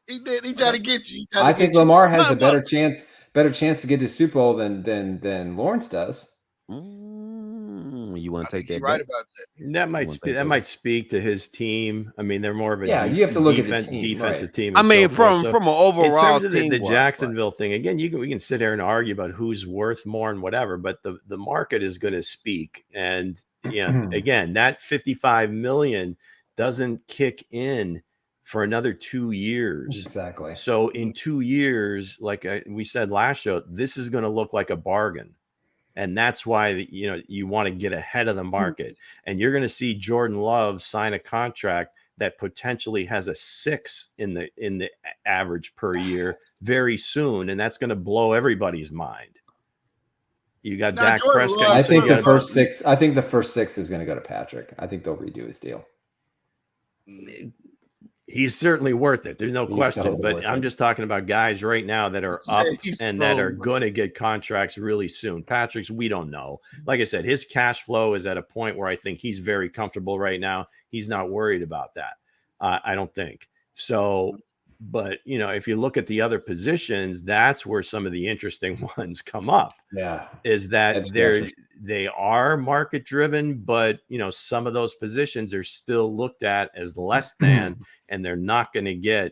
S4: he did. He tried to get you.
S3: I think Lamar has a better chance to get to Super Bowl than Lawrence does.
S6: You want to take that?
S4: Right about that.
S1: That might speak to his team. I mean, they're more of a
S3: you have to look at the team,
S1: defensive team.
S6: I mean, from an overall
S1: in terms of
S6: team,
S1: the Jacksonville thing, again, we can sit here and argue about who's worth more and whatever, but the market is going to speak. And again, that $55 million doesn't kick in for another 2 years.
S3: Exactly.
S1: So in 2 years, like we said last show, this is going to look like a bargain. And that's why, you want to get ahead of the market. And you're going to see Jordan Love sign a contract that potentially has a 6 in the average per year very soon. And that's going to blow everybody's mind. You got Dak Prescott.
S3: I think the first six is going to go to Patrick. I think they'll redo his deal.
S1: He's certainly worth it. There's no question. But I'm just talking about guys right now that are up and that are going to get contracts really soon. Patrick's, we don't know. Like I said, his cash flow is at a point where I think he's very comfortable right now. He's not worried about that. I don't think so. But, if you look at the other positions, that's where some of the interesting ones come up.
S3: Yeah.
S1: Is that they are market driven, but, some of those positions are still looked at as less than, and they're not going to get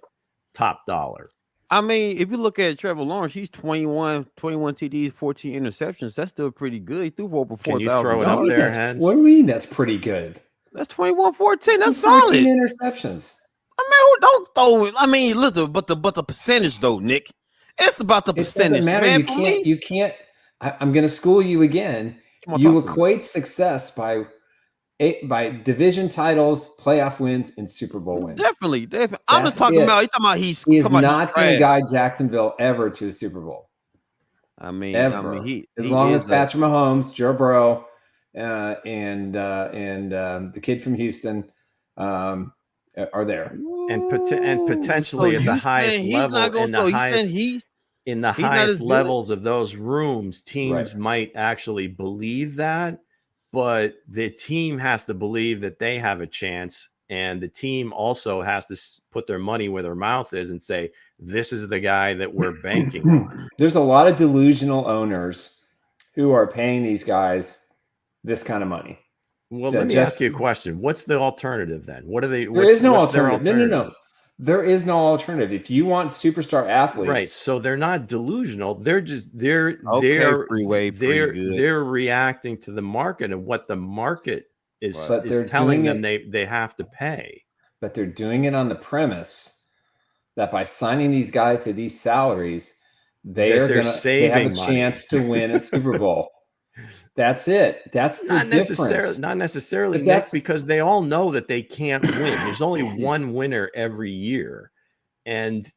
S1: top dollar.
S6: I mean, if you look at Trevor Lawrence, he's 21 TDs, 14 interceptions. That's still pretty good. He threw for over 4,000.
S1: Can you throw it up there, Hense?
S3: What do you mean that's pretty good?
S6: That's 21-14. That's solid.
S3: 14 interceptions.
S6: I mean, don't throw it. I mean, listen, but the percentage though, Nick, it's about the percentage.
S3: Doesn't matter.
S6: Man,
S3: you can't. I'm going to school you again. You equate success by division titles, playoff wins, and Super Bowl wins.
S6: Definitely. I'm just talking about. He is
S3: not going to guide Jacksonville ever to a Super Bowl. ever.
S6: he
S3: as long as
S6: is
S3: Patrick Mahomes, Joe Burrow, and the kid from Houston are there,
S1: and potentially at the highest level, in the highest levels of those rooms, teams might actually believe that, but the team has to believe that they have a chance. And the team also has to put their money where their mouth is and say, this is the guy that we're banking on.
S3: There's a lot of delusional owners who are paying these guys this kind of money.
S1: Well, let me ask you a question. What's the alternative then? What are they?
S3: There is no alternative. No. There is no alternative. If you want superstar athletes,
S1: right? So they're not delusional. They're just they're reacting to the market and what the market is telling them they have to pay.
S3: But they're doing it on the premise that by signing these guys to these salaries, they have a chance to win a Super Bowl. That's it. That's the difference.
S1: Not necessarily, Nick, because they all know that they can't win. There's only one winner every year, and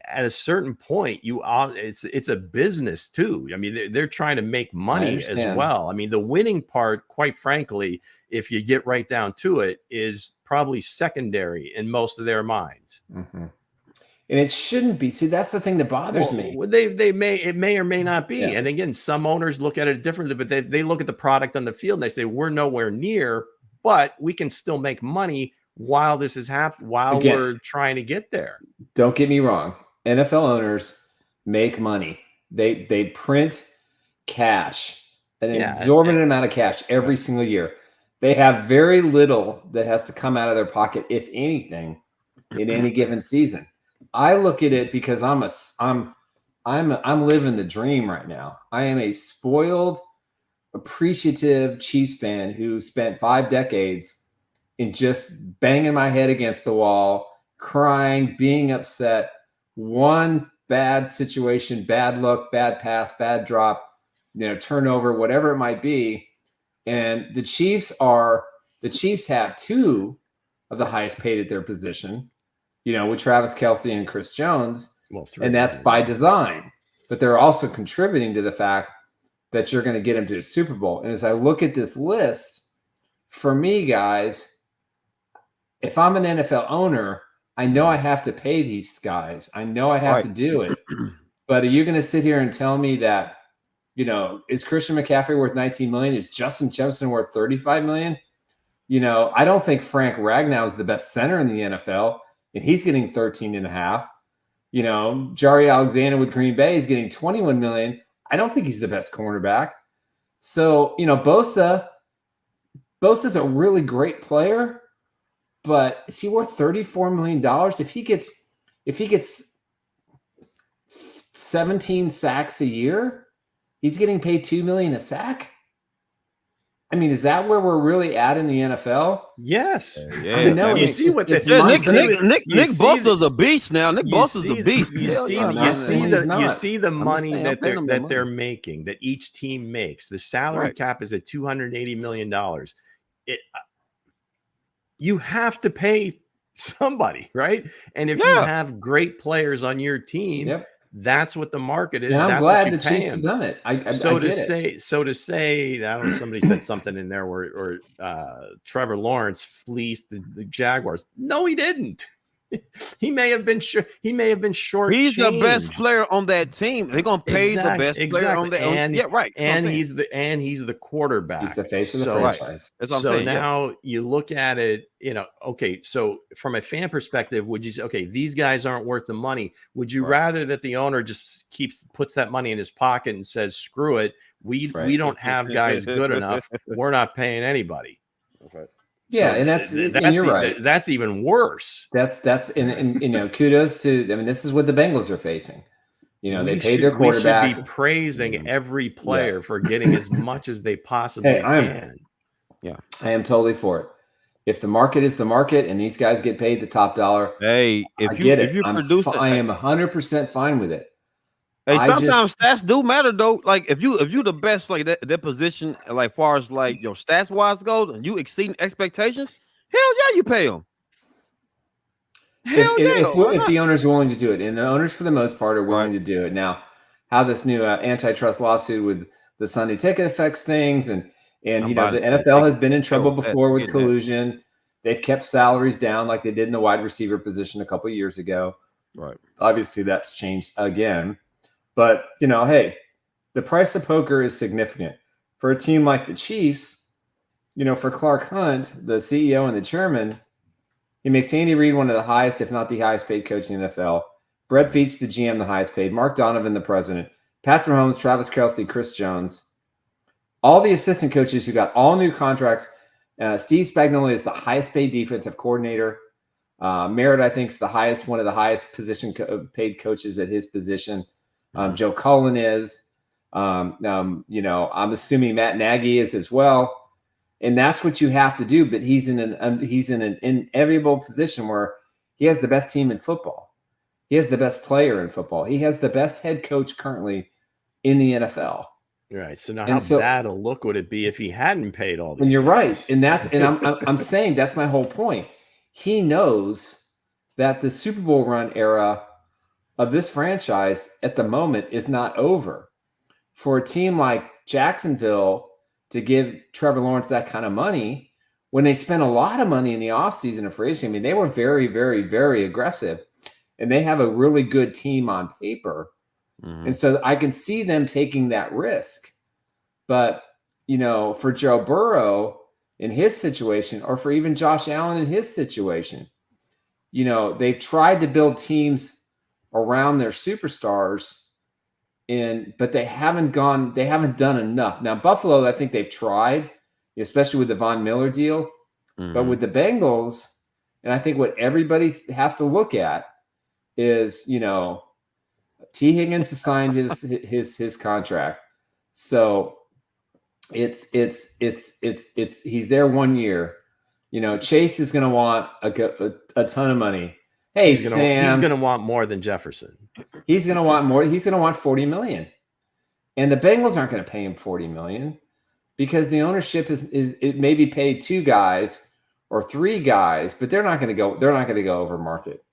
S1: at a certain point, it's a business too. I mean, they're trying to make money as well. I mean, the winning part, quite frankly, if you get right down to it, is probably secondary in most of their minds.
S3: Mm-hmm. And it shouldn't be. See, that's the thing that bothers me.
S1: It may or may not be. Yeah. And again, some owners look at it differently, but they look at the product on the field and they say, we're nowhere near, but we can still make money while this is happening, we're trying to get there.
S3: Don't get me wrong. NFL owners make money. They print cash, an exorbitant amount of cash every single year. They have very little that has to come out of their pocket, if anything, in any given season. I look at it because I'm living the dream right now. I am a spoiled, appreciative Chiefs fan who spent 5 decades in just banging my head against the wall, crying, being upset. One bad situation, bad look, bad pass, bad drop, turnover, whatever it might be. And the Chiefs have 2 of the highest paid at their position. With Travis Kelce and Chris Jones, and that's by design. But they're also contributing to the fact that you're going to get them to the Super Bowl. And as I look at this list, for me, guys, if I'm an NFL owner, I know I have to pay these guys. I know I have to do it. But are you going to sit here and tell me that, is Christian McCaffrey worth $19 million? Is Justin Jefferson worth $35 million? I don't think Frank Ragnow is the best center in the NFL. And he's getting 13.5. Jari Alexander with Green Bay is getting $21 million. I don't think he's the best cornerback. So, Bosa's a really great player, but is he worth $34 million? If he gets 17 sacks a year, he's getting paid $2 million a sack. I mean, is that where we're really at in the NFL?
S1: Yes.
S6: Yeah. I know. You see what Nick Bosa's a beast now. Nick Bosa's a beast.
S1: You see the money that they're making, that each team makes. The salary cap is at $280 million. You have to pay somebody, right? And if you have great players on your team, that's what the market is.
S3: And I'm glad the Chiefs have done it.
S1: So to say, I don't know, somebody said something in there where Trevor Lawrence fleeced the Jaguars. No, he didn't. He may have been short.
S6: He's the best player on that team. They're gonna pay the best player on that.
S1: And he's the quarterback.
S3: He's the face of the franchise.
S1: That's what I'm saying. Now you look at it. Okay. So from a fan perspective, would you say, okay, these guys aren't worth the money? Would you rather that the owner just puts that money in his pocket and says, "Screw it, we don't have guys good enough. We're not paying anybody."
S3: Okay. Yeah, so and you're right.
S1: That's even worse.
S3: That's kudos to. I mean, this is what the Bengals are facing. They paid their quarterback.
S1: We should be praising every player for getting as much as they possibly can.
S3: I am totally for it. If the market is the market and these guys get paid the top dollar, I am 100% fine with it.
S6: Hey, sometimes stats do matter though. Like if you the best, like that position, like far as like your stats wise goes, and you exceeding expectations, hell yeah, you pay them.
S3: If the owner's willing to do it, and the owners for the most part are willing to do it. Now, how this new antitrust lawsuit with the Sunday ticket affects things. And you know, the NFL has been in trouble before with collusion. They've kept salaries down like they did in the wide receiver position a couple of years ago.
S6: Right.
S3: Obviously, that's changed again. But, you know, hey, the price of poker is significant. For a team like the Chiefs, you know, for Clark Hunt, the CEO and the chairman, he makes Andy Reid one of the highest, if not the highest paid coach in the NFL. Brett Veach, the GM, the highest paid. Mark Donovan, the president. Patrick Mahomes, Travis Kelce, Chris Jones. All the assistant coaches who got all new contracts. Steve Spagnuolo is the highest paid defensive coordinator. Merritt, I think, is the highest, one of the highest paid coaches at his position. Joe Cullen is. You know, I'm assuming Matt Nagy is as well. And that's what you have to do. But he's in an enviable position where he has the best team in football. He has the best player in football. He has the best head coach currently in the NFL.
S1: Right. So now, how bad a look would it be if he hadn't paid all these?
S3: And you're right. And I'm saying that's my whole point. He knows that the Super Bowl run era of this franchise at the moment is not over. For a team like Jacksonville to give Trevor Lawrence that kind of money, when they spent a lot of money in the offseason and free agency, I mean, they were very, very, very aggressive. And they have a really good team on paper. Mm-hmm. And so I can see them taking that risk. But, you know, for Joe Burrow in his situation, or for even Josh Allen in his situation, you know, they've tried to build teams around their superstars, but they haven't done enough. Now, Buffalo, I think they've tried, especially with the Von Miller deal. Mm-hmm. But with the Bengals, and I think what everybody has to look at is, you know, T. Higgins has signed his contract. So it's he's there 1 year. You know, Chase is going to want a ton of money. Hey, Sam,
S1: he's going to want more than Jefferson.
S3: He's going to want more. He's going to want $40 million. And the Bengals aren't going to pay him $40 million because the ownership is it maybe paid 2 guys or 3 guys, but they're not going to go over market.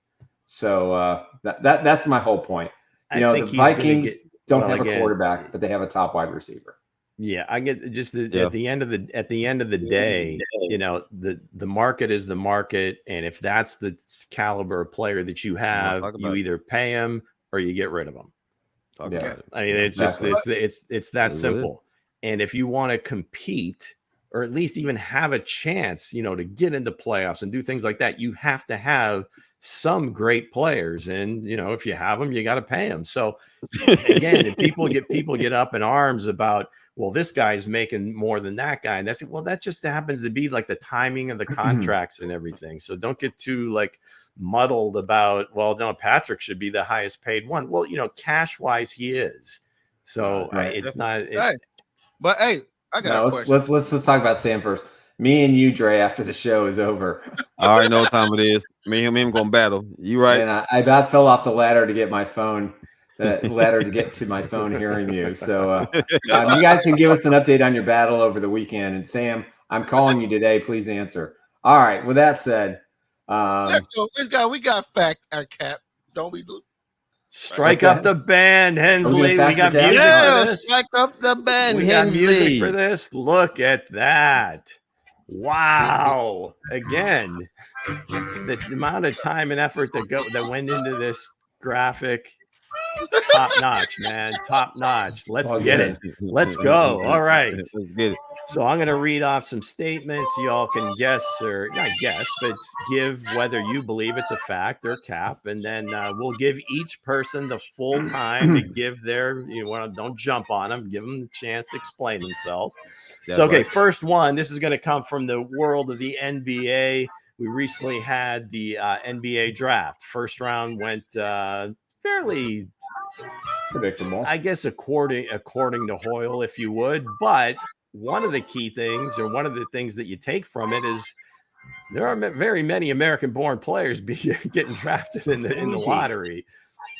S3: So that's my whole point. You know, the Vikings don't have a quarterback, but they have a top wide receiver.
S1: Yeah, I get just at the end of the day, you know, the market is the market, and if that's the caliber of player that you have, you either pay him or you get rid of them. I mean, it's exactly. It's that simple. And if you want to compete or at least even have a chance, you know, to get into playoffs and do things like that, you have to have some great players. And, you know, if you have them, you got to pay them. So again, if people get up in arms about, well, this guy's making more than that guy. And that's, well, that just happens to be like the timing of the contracts and everything. So don't get too like muddled about, well, no, Patrick should be the highest paid one. Well, you know, cash wise, he is. So it's not.
S4: But hey, I got a question.
S3: Let's talk about Sam first. Me and you, Dre, after the show is over.
S6: I already know what time it is. Me and him going to battle. You right.
S3: And I about fell off the ladder to get my phone. To get to my phone hearing you. So you guys can give us an update on your battle over the weekend. And Sam, I'm calling you today. Please answer. All right. With that said,
S4: let's go. We got fact our cap. Don't we do?
S1: Strike up the band, Hensley. We got music for this.
S6: Strike up the band,
S1: we got music for this. Look at that. Wow. Again, the amount of time and effort that went into this graphic. Top notch, man. Top notch. Let's get it. Let's go. All right.
S6: Let's get it.
S1: So I'm going to read off some statements. Y'all can guess, or not guess, but give whether you believe it's a fact or cap. And then we'll give each person the full time to give their, don't jump on them. Give them the chance to explain themselves. That's so, okay, right. First one. This is going to come from the world of the NBA. We recently had the NBA draft. First round went fairly
S3: predictable,
S1: I guess, according to Hoyle, if you would. But one of the key things, or one of the things that you take from it, is there are very many American-born players getting drafted in the lottery.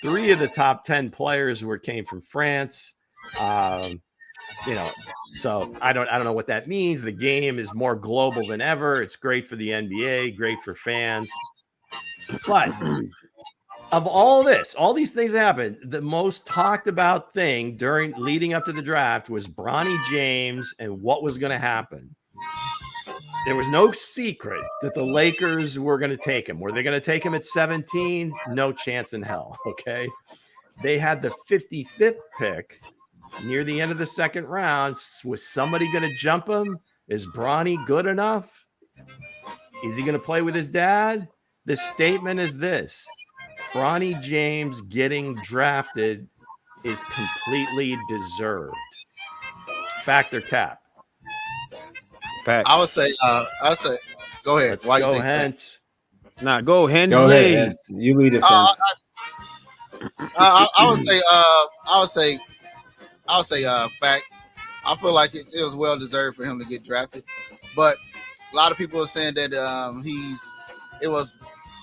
S1: 3 of the top 10 players came from France. So I don't know what that means. The game is more global than ever. It's great for the NBA, great for fans, but of all this, all these things that happened, the most talked about thing leading up to the draft was Bronny James and what was going to happen. There was no secret that the Lakers were going to take him. Were they going to take him at 17? No chance in hell. Okay. They had the 55th pick near the end of the second round. Was somebody going to jump him? Is Bronny good enough? Is he going to play with his dad? The statement is this: Bronny James getting drafted is completely deserved. Fact or cap?
S6: Fact.
S4: I would say, go ahead.
S1: Let's
S4: Why
S1: go,
S4: you say
S1: Hense.
S6: Nah, go Hense.
S3: Go ahead, Hense. You lead us, Hense.
S4: I would say fact. I feel like it was well deserved for him to get drafted, but a lot of people are saying that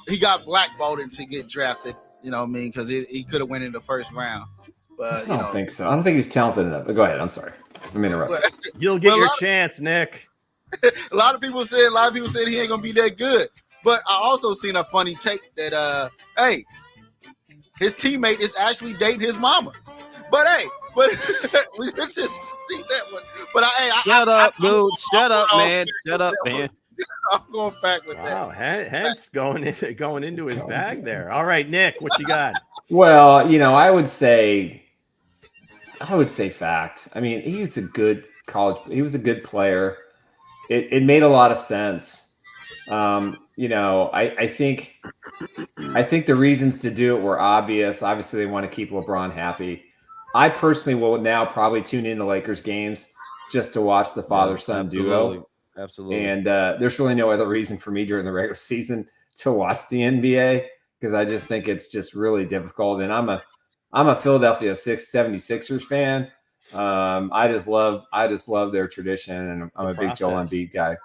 S4: he got blackballed to get drafted. You know what I mean? Because he could have went in the first round. But
S3: I don't think so. I don't think he's talented enough. But go ahead. I'm sorry. I'm interrupting.
S1: You'll get your chance, Nick.
S4: A lot of people said he ain't gonna be that good. But I also seen a funny take that hey, his teammate is actually dating his mama. But hey, we just see that one. But
S6: shut up, dude. Shut up, man. Shut up, man.
S4: I'm going back with that.
S1: Wow, Hense going into his bag there. All right, Nick, what you got?
S3: Well, I would say fact. I mean, he was a good good player. It made a lot of sense. I think the reasons to do it were obvious. Obviously, they want to keep LeBron happy. I personally will now probably tune into Lakers games just to watch the father-son duo.
S6: Absolutely.
S3: And there's really no other reason for me during the regular season to watch the NBA because I just think it's just really difficult. And I'm a Philadelphia 76ers fan. I just love their tradition, and I'm a big Joel Embiid guy.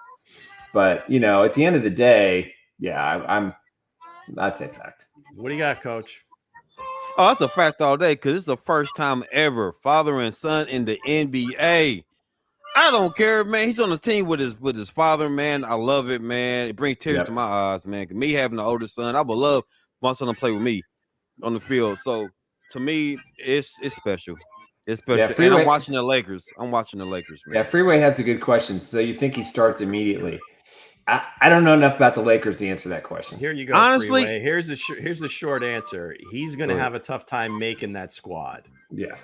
S3: But at the end of the day, yeah, I'd say fact.
S1: What do you got, Coach?
S6: Oh, that's a fact all day because it's the first time ever father and son in the NBA. I don't care, man. He's on the team with his father, man. I love it, man. It brings tears to my eyes, man. Me having an older son, I would love my son to play with me on the field. So to me, it's special. It's special.
S3: Yeah, Freeway,
S6: and I'm watching the Lakers. Man.
S3: Yeah, Freeway has a good question. So you think he starts immediately? I don't know enough about the Lakers to answer that question.
S1: Here you go.
S6: Honestly,
S1: Freeway. Here's the short answer. He's going to have a tough time making that squad.
S3: Yeah,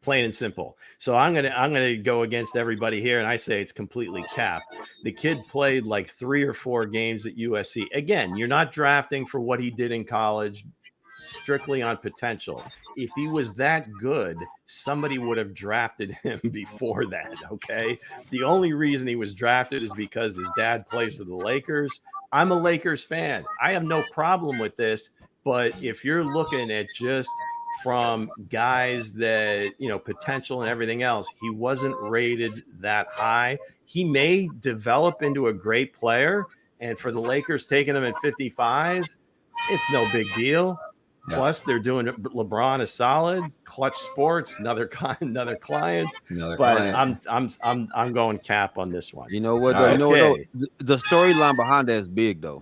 S1: plain and simple. So I'm gonna go against everybody here, and I say it's completely capped. The kid played like 3 or 4 games at USC. Again, you're not drafting for what he did in college, strictly on potential. If he was that good, somebody would have drafted him before that. Okay. The only reason he was drafted is because his dad plays for the Lakers. I'm a Lakers fan. I have no problem with this, but if you're looking at just from guys that, potential and everything else, he wasn't rated that high. He may develop into a great player, and for the Lakers taking him at 55, it's no big deal. Yeah. Plus, they're doing LeBron a solid. Clutch Sports, another client. I'm going cap on this one.
S6: You know what? Though,
S1: okay.
S6: The storyline behind that is big, though.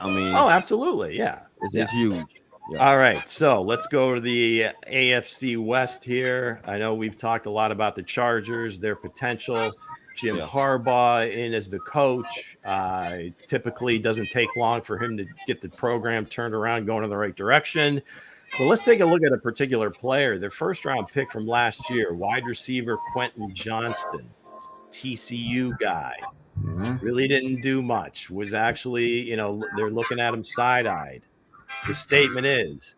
S6: I mean,
S1: absolutely, yeah,
S6: it's huge. Yeah.
S1: All right, so let's go to the AFC West here. I know we've talked a lot about the Chargers, their potential. Jim Harbaugh in as the coach. Typically doesn't take long for him to get the program turned around, going in the right direction. But let's take a look at a particular player. Their first-round pick from last year, wide receiver Quentin Johnston, TCU guy. Really didn't do much. Was actually, they're looking at him side-eyed. The statement is,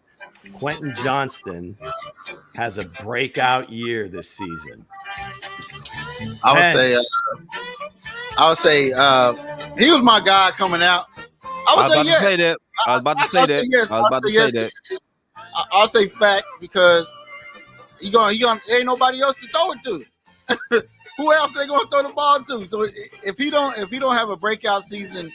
S1: Quentin Johnston has a breakout year this season.
S4: I would say he was my guy coming out. I was about to say that. I'll say fact because he ain't nobody else to throw it to. Who else they gonna throw the ball to? So if he don't have a breakout season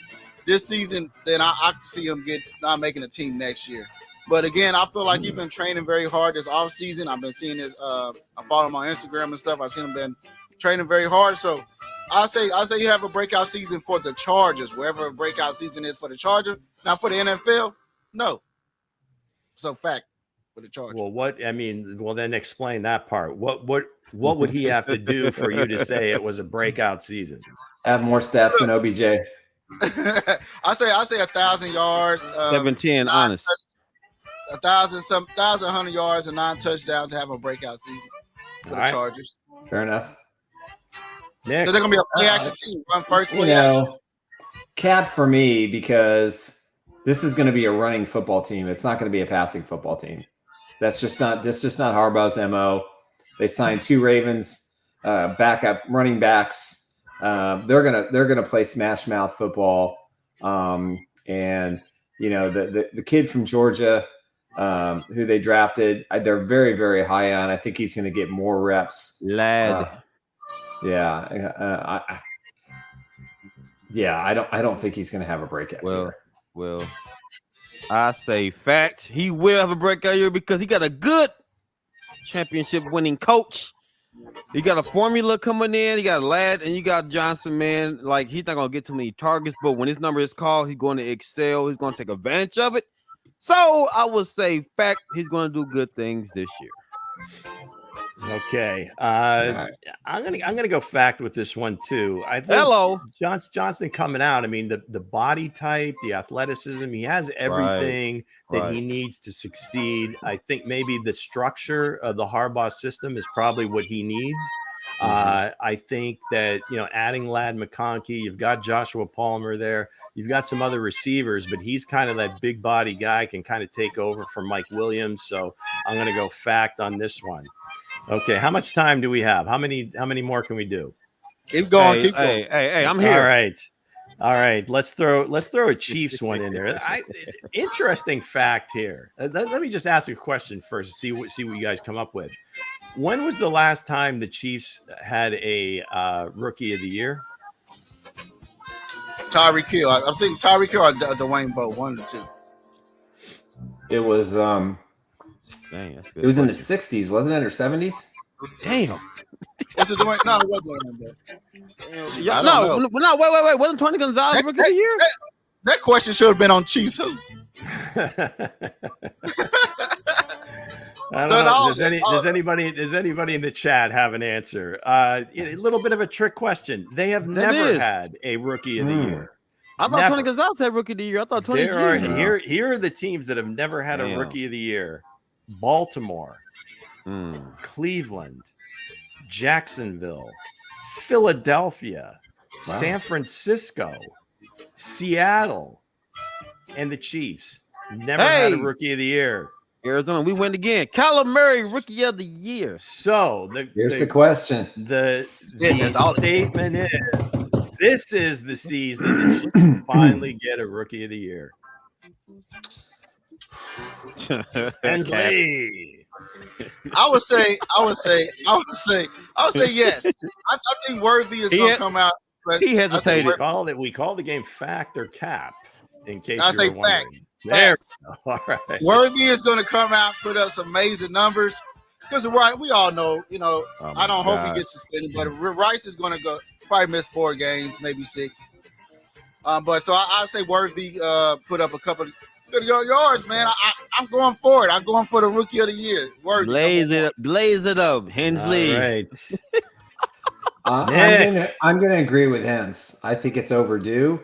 S4: this season, then I see him not making a team next year. But again, I feel like he's been training very hard this offseason. I've been seeing his I follow him on Instagram and stuff. I've seen him been training very hard. So I say you have a breakout season for the Chargers, wherever a breakout season is for the Chargers. Now for the NFL, no. So fact for the Chargers.
S1: Well, then explain that part. What would he have to do for you to say it was a breakout season?
S3: Have more stats than OBJ.
S4: I say 1,000 yards,
S6: 710, honest.
S4: 1,100 yards and 9 touchdowns to have a breakout season for the Chargers.
S3: Fair enough.
S1: Nick,
S4: So they're gonna be a play action team. Run first play action.
S3: Cap for me, because this is going to be a running football team. It's not going to be a passing football team. That's just not Harbaugh's MO. They signed 2 Ravens backup running backs. They're gonna play smash mouth football. And the kid from Georgia, who they drafted, they're very, very high on. I think he's going to get more reps.
S6: Lad.
S3: I don't think he's going to have a breakout year.
S6: Well, I say fact. He will have a breakout year because he got a good championship winning coach. He got a formula coming in. He got a lad, and you got Johnson, man. Like, he's not going to get too many targets, but when his number is called, he's going to excel. He's going to take advantage of it. So I would say fact, he's going to do good things this year.
S1: Okay. I'm gonna go fact with this one too. I think Johnson coming out. I mean, the body type, the athleticism, he has everything that he needs to succeed. I think maybe the structure of the Harbaugh system is probably what he needs. I think that, adding Ladd McConkey, you've got Joshua Palmer there, you've got some other receivers, but he's kind of that big body guy, can kind of take over from Mike Williams. So I'm going to go fact on this one. Okay. How much time do we have? How many more can we do?
S4: Keep going.
S6: Hey, I'm here.
S1: All right. Let's throw a Chiefs one in there. Interesting fact here. Let me just ask a question first to see what you guys come up with. When was the last time the Chiefs had a rookie of the year?
S4: Tyreek Hill. I think Tyreek Hill or Dwayne Bowe, 1 or 2.
S3: It was
S6: Dang,
S3: it was in the 60s, wasn't it, or 70s?
S6: Damn.
S4: Was it Dwayne? No, it wasn't.
S6: Wait. Wasn't Tony Gonzalez rookie of the year?
S4: That question should have been on Chiefs who.
S1: I don't know. Does anybody in the chat have an answer? A little bit of a trick question. They have never had a rookie of the year.
S6: I thought Tony Gonzalez had rookie of the year. I thought Tony.
S1: Here are the teams that have never had a rookie of the year: Baltimore, Cleveland, Jacksonville, Philadelphia, San Francisco, Seattle, and the Chiefs. Never had a rookie of the year.
S6: Arizona, we win again. Kyler Murray, rookie of the year.
S1: So
S3: here's the question.
S1: The statement is: this is the season that you can finally get a rookie of the year. Hensley.
S4: I would say yes. I think Worthy is going to come out. But
S6: he hesitated.
S1: We call the game fact or cap. In case
S4: I say
S1: were wondering.
S4: fact.
S1: There. All right.
S4: Worthy is going to come out, put up some amazing numbers. Because we all know, I don't hope he gets suspended, but Rice is going to probably miss 4 games, maybe 6. But so I say Worthy put up a couple of good yards, man. I'm going for it. I'm going for the rookie of the year. Worthy.
S6: Blaze it up, Hensley.
S1: All right.
S3: I'm going to agree with Hens. I think it's overdue.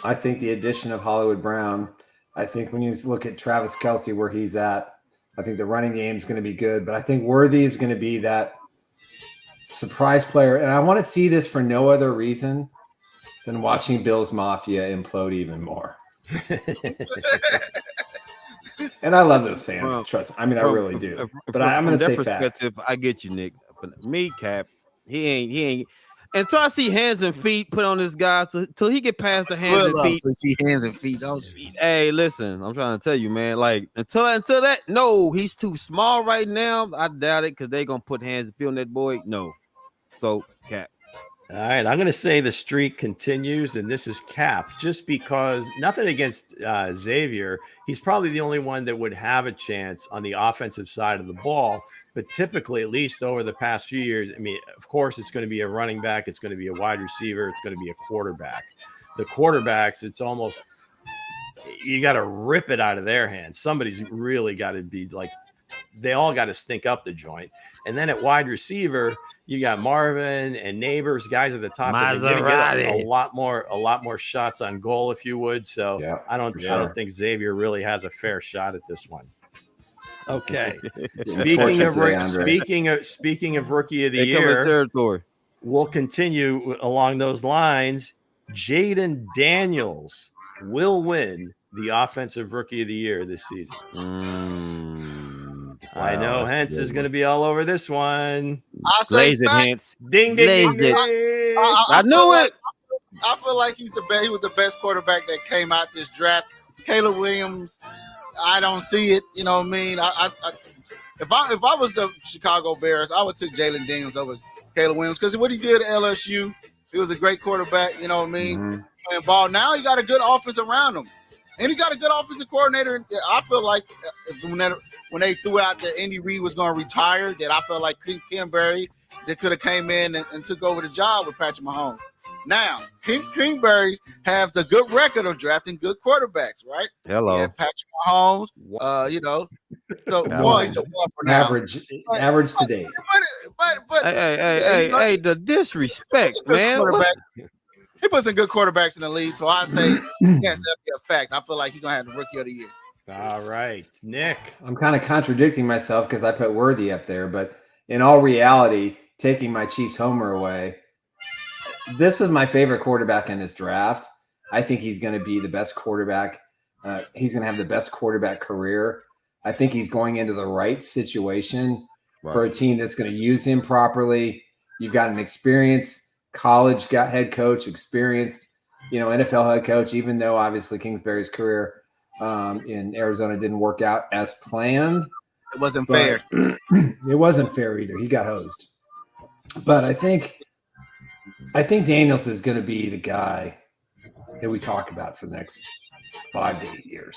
S3: I think the addition of Hollywood Brown, I think when you look at Travis Kelce, where he's at, I think the running game is going to be good. But I think Worthy is going to be that surprise player. And I want to see this for no other reason than watching Bills Mafia implode even more. And I love those fans. Trust me. I mean, I really do. But I'm going to say fact.
S6: I get you, Nick. But me, Cap, he ain't. Until I see hands and feet put on this guy, till he get past the hands and feet.
S4: See hands and feet, don't you?
S6: Hey, listen, I'm trying to tell you, man. Like until that, no, he's too small right now. I doubt it because they're gonna put hands and feet on that boy. No, so Cap.
S1: All right, I'm going to say the streak continues, and this is Cap, just because nothing against Xavier. He's probably the only one that would have a chance on the offensive side of the ball. But typically, at least over the past few years, I mean, of course, it's going to be a running back. It's going to be a wide receiver. It's going to be a quarterback. The quarterbacks, it's almost you got to rip it out of their hands. Somebody's really got to be like, they all got to stink up the joint. And then at wide receiver, you got Marvin and Neighbors, guys at the top. You're going to get a lot more shots on goal if you would. So
S3: yeah,
S1: I don't think Xavier really has a fair shot at this one. Okay. Speaking of rookie of the year,
S6: territory.
S1: We'll continue along those lines. Jaden Daniels will win the offensive rookie of the year this season. I know Hense is going to be all over this one.
S4: I say
S6: Hense.
S1: Ding, ding, ding.
S6: I knew it.
S4: I feel like he was the best quarterback that came out this draft. Caleb Williams, I don't see it. You know what I mean? If I was the Chicago Bears, I would take Jalen Daniels over Caleb Williams because what he did at LSU, he was a great quarterback. You know what I mean? Playing ball. Now he got a good offense around him, and he got a good offensive coordinator. I feel like when they threw out that Andy Reid was going to retire, that I felt like Kingsbury that could have came in and took over the job with Patrick Mahomes. Now, Kingsbury has a good record of drafting good quarterbacks, right?
S6: Hello.
S4: Yeah, Patrick Mahomes, So he's a one for now.
S3: Average today.
S4: But
S6: hey, the disrespect, man.
S4: He puts some good quarterbacks in the league, so I say yes, that'd be a fact. I feel like he's gonna have the rookie of the year.
S1: All right, Nick.
S3: I'm kind of contradicting myself because I put Worthy up there, but in all reality, taking my Chiefs homer away, this is my favorite quarterback in this draft. I think he's going to be the best quarterback. He's going to have the best quarterback career. I think he's going into the right situation for a team that's going to use him properly. You've got an experienced college head coach, experienced, NFL head coach, even though obviously Kingsbury's career in Arizona didn't work out as planned.
S4: It wasn't fair.
S3: It wasn't fair either. He got hosed. But I think Daniels is going to be the guy that we talk about for the next 5 to 8 years.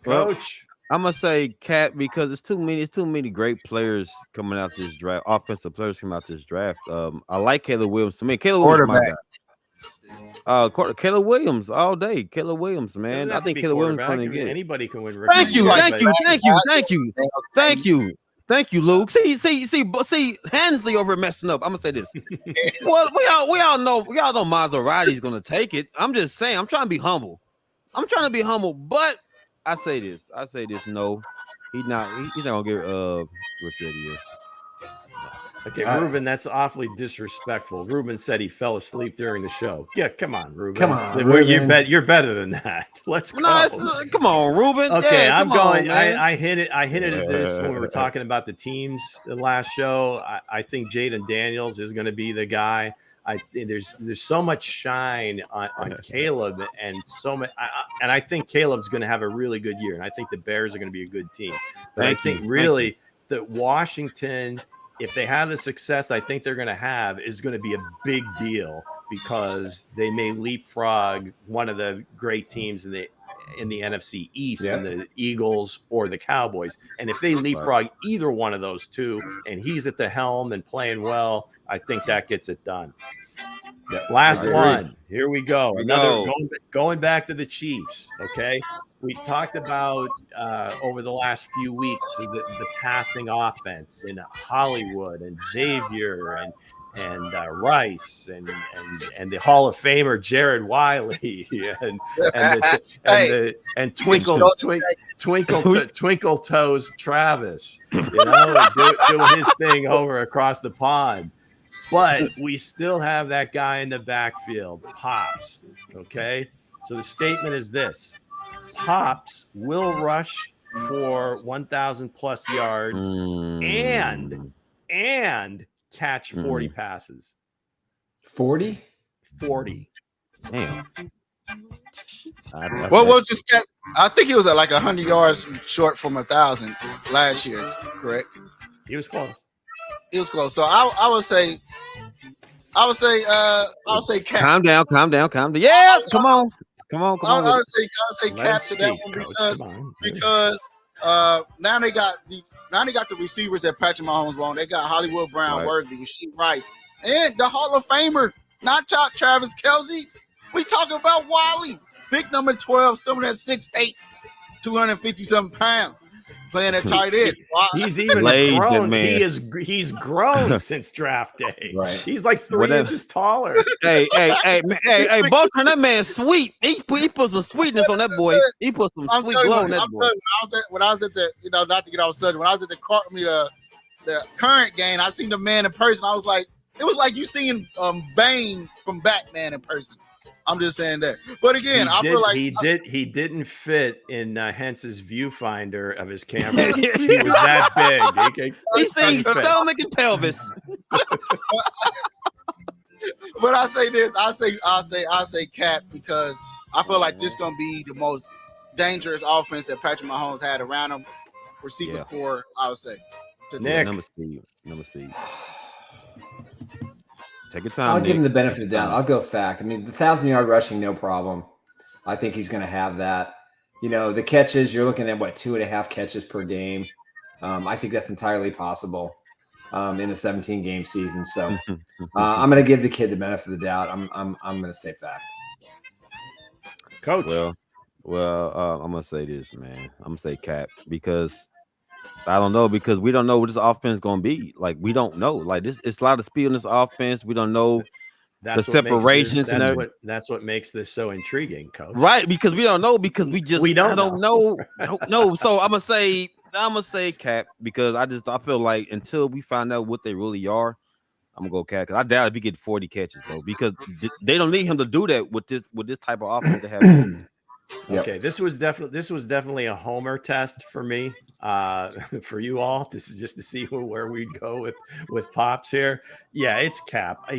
S1: Coach,
S6: I'm gonna say Cat because it's too many great players coming out this draft. Offensive players coming out this draft. I like Caleb Williams. Caleb Williams, my guy. Caleb Williams all day. Caleb Williams, man. I think Caleb Williams going to get it.
S1: Anybody can win.
S6: Thank you, Luke. See, Hensley over messing up. I'm gonna say this. Well, we all know Maserati's gonna take it. I'm just saying. I'm trying to be humble. But I say this. No, he's not gonna get rookie of the year.
S1: Okay, Ruben, that's awfully disrespectful. Ruben said he fell asleep during the show. Yeah, come on, Ruben.
S3: Come on, Ruben.
S1: You're better than that. Let's go.
S6: Come on, Ruben.
S1: Okay,
S6: yeah,
S1: I'm going. I hit it at this when we were talking about the teams the last show. I think Jaden Daniels is going to be the guy. There's so much shine on Caleb and so much, and I think Caleb's going to have a really good year, and I think the Bears are going to be a good team. But I think really that Washington, if they have the success I think they're going to have, is going to be a big deal because they may leapfrog one of the great teams in the NFC East, and the Eagles or the Cowboys. And if they leapfrog either one of those two, and he's at the helm and playing well, I think that gets it done. Last one. Here we go. Going back to the Chiefs. Okay, we've talked about over the last few weeks the passing offense in Hollywood and Xavier and Rice and the Hall of Famer Jared Wiley and Twinkle Toes Travis, doing his thing over across the pond. But we still have that guy in the backfield, Pops. Okay, so the statement is this: Pops will rush for 1,000 plus yards and catch 40 passes.
S3: 40?
S1: 40.
S6: Damn.
S4: What was the stat? I think he was at like 100 yards short from 1,000 last year, correct?
S1: He was close.
S4: So I would say Cap.
S6: Calm down. Yeah, come on.
S4: I would say Cap to that one because now they got the receivers that Patrick Mahomes won. They got Hollywood Brown, Worthy, Rasheed Rice, and the Hall of Famer, not Travis Kelce. We talking about Wally. Big number 12, still at 6'8", 250-something pounds, playing at tight end.
S1: He's even
S6: Lays that
S1: grown.
S6: man.
S1: He's grown since draft day.
S3: Right.
S1: He's like 3 inches taller.
S6: Hey, Bo, turn that man sweet. He put some sweetness on that boy. He put some sweet glow on that boy.
S4: When I was at the, not to get off subject, when I was at the current game, I seen the man in person. I was like, it was like you seeing Bane from Batman in person. I'm just saying that. But again, I feel like
S1: he didn't fit in Hense's viewfinder of his camera. He was that big.
S6: He seen stomach and pelvis.
S4: But I say this, I say Cap, because I feel like this is gonna be the most dangerous offense that Patrick Mahomes had around him. Receiver core, I would say.
S1: Nick.
S6: Number speed. Take your time.
S3: I'll
S6: Nick.
S3: give him the benefit of the doubt. I'll go fact. I mean, the 1,000-yard rushing, no problem. I think he's going to have that. The catches, you're looking at 2.5 catches per game. I think that's entirely possible in a 17-game season. So I'm going to give the kid the benefit of the doubt. I'm going to say fact.
S1: Coach.
S6: Well, I'm going to say this, man. I'm going to say Cap, because I don't know, because we don't know what this offense is going to be. Like, we don't know. Like, it's a lot of speed in this offense. We don't know the separations.
S1: That's what makes this so intriguing, Coach.
S6: Right, because we don't know, because we don't know. So I'm gonna say Cap, because I feel like until we find out what they really are, I'm gonna go Cap. Because I doubt if he get 40 catches though, because they don't need him to do that with this type of offense they have.
S1: Okay, this was definitely a homer test for me, for you all, just to see where we'd go with Pops here. Yeah, it's Cap. I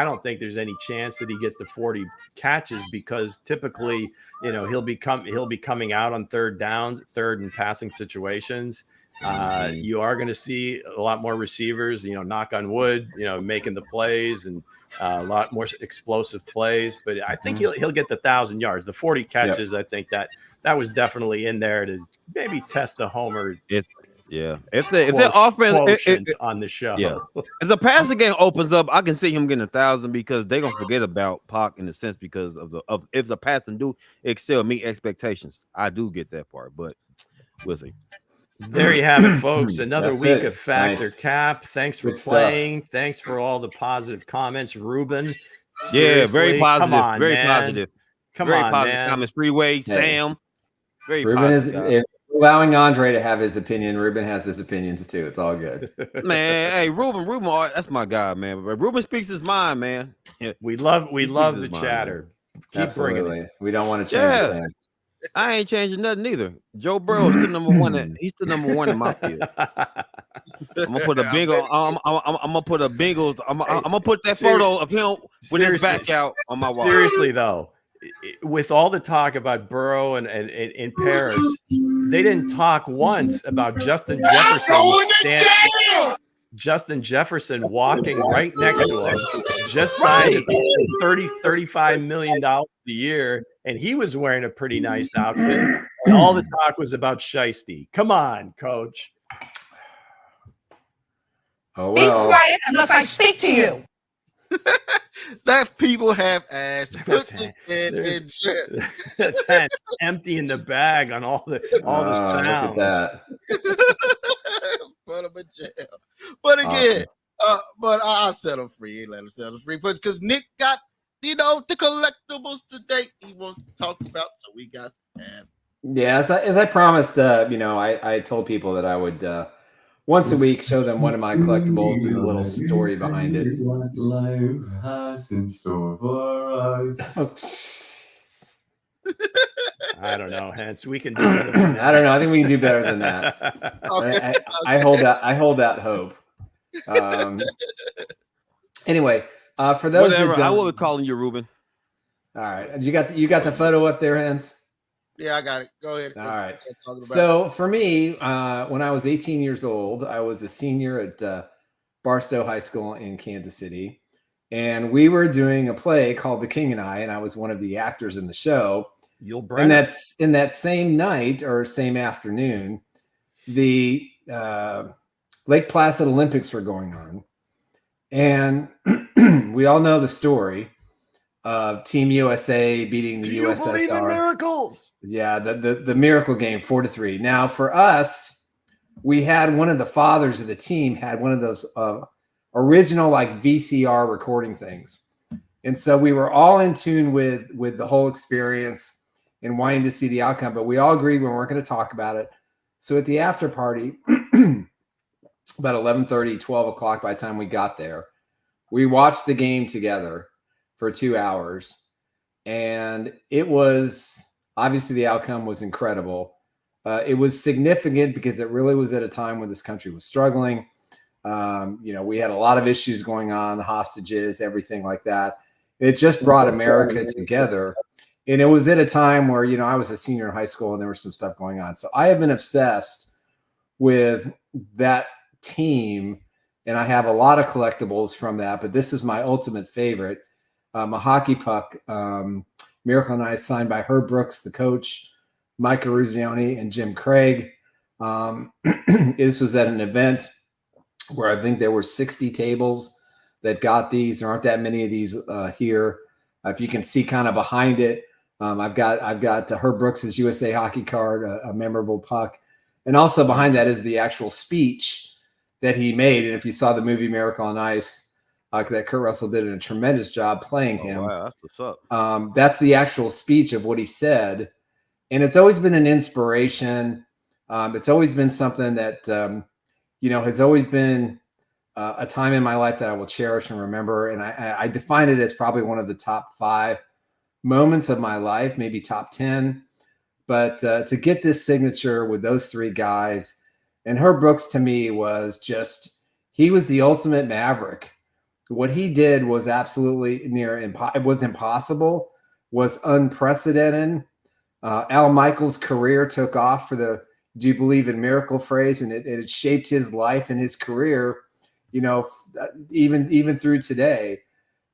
S1: don't think there's any chance that he gets to 40 catches, because typically, he'll be coming out on third and passing situations. You are going to see a lot more receivers, knock on wood, making the plays, and a lot more explosive plays. But I think he'll get the 1,000 yards, the 40 catches. Yep. I think that was definitely in there to maybe test the homer.
S6: If the offense
S1: on the show,
S6: if the passing game opens up, I can see him getting 1,000, because they're gonna forget about Pac in a sense, because of if the passing do excel meet expectations. I do get that part, but we'll see.
S1: There you have it, folks. Another week of Fact or
S3: Nice.
S1: Cap. Thanks for
S3: Good
S1: playing. Thanks for all the positive comments, Ruben.
S6: Yeah, very
S1: Seriously,
S6: positive.
S1: Come on,
S6: very
S1: man.
S6: positive.
S1: Come
S6: very
S1: on,
S6: positive
S1: man.
S6: comments. Freeway, Sam. Very
S3: Ruben
S6: positive.
S3: is allowing Andre to have his opinion. Ruben has his opinions too. It's all good.
S6: Man, hey, Ruben, that's my guy, man. Ruben speaks his mind, man. Yeah.
S1: We love the
S6: his mind,
S1: chatter. Keep
S3: Absolutely.
S1: bringing it.
S3: We don't want to change things.
S6: I ain't changing nothing either. Joe Burrow's still number one. He's still number one in my field. I'm gonna put a bingo. I'm gonna put a Bengals. I'm gonna put that photo of him with his back out on my wall.
S1: Seriously though, with all the talk about Burrow and in Paris, they didn't talk once about Justin Jefferson walking right next to him, just signed $35 million a year, and he was wearing a pretty nice outfit. And all the talk was about Shiesty. Come on, Coach.
S3: Oh
S7: Be
S3: well.
S7: quiet unless I speak to you.
S4: that people have asked. Put this man in jail.
S1: That's that empty in the bag on all the sounds.
S3: Look at that.
S4: Put him in jail. But again, but I'll set him free. Let him set him free. But because Nick got, the collectibles today he wants to talk about, so we got to have.
S3: Yeah, as I promised, I told people that I would once a week show them one of my collectibles and the little story behind it.
S5: What life has in store for us.
S1: I don't know, Hense. We can do better than that.
S3: I don't know. I think we can do better than that.
S4: Okay.
S3: I hold that hope. Anyway, for those
S6: Whatever.
S3: that
S6: I
S3: don't,
S6: will be calling you, Ruben.
S3: all right, you got the photo up there, Hense?
S4: Yeah, I got it. Go ahead.
S3: All right. So for me, when I was 18 years old, I was a senior at Barstow High School in Kansas City, and we were doing a play called The King and I was one of the actors in the show. And that's in that same night or same afternoon, the Lake Placid Olympics were going on, and we all know the story Team USA beating the USSR.
S1: Do you believe in miracles?
S3: Yeah, the miracle game, 4-3. Now for us, we had one of the fathers of the team had one of those original like VCR recording things, and so we were all in tune with the whole experience and wanting to see the outcome. But we all agreed we weren't going to talk about it. So at the after party, about 11:30, 12 o'clock by the time we got there, we watched the game together for 2 hours, and it was obviously the outcome was incredible. It was significant because it really was at a time when this country was struggling. We had a lot of issues going on, the hostages, everything like that. It just brought America together. And it was at a time where, I was a senior in high school and there was some stuff going on. So I have been obsessed with that team, and I have a lot of collectibles from that, but this is my ultimate favorite. A hockey puck, Miracle on Ice, signed by Herb Brooks, the coach, Mike Eruzione, and Jim Craig. This was at an event where I think there were 60 tables that got these. There aren't that many of these here. If you can see kind of behind it, I've got Herb Brooks's USA hockey card, a memorable puck. And also behind that is the actual speech that he made. And if you saw the movie Miracle on Ice, that Kurt Russell did a tremendous job playing him.
S6: Wow, that's what's up.
S3: That's the actual speech of what he said. And it's always been an inspiration. It's always been something that, has always been a time in my life that I will cherish and remember. And I define it as probably one of the top 5 moments of my life, maybe top 10. But to get this signature with those 3 guys, and Herb Brooks to me was he was the ultimate maverick. What he did was absolutely it was impossible, was unprecedented. Al Michaels' career took off for the "Do you believe in miracle" phrase, and it shaped his life and his career, even through today.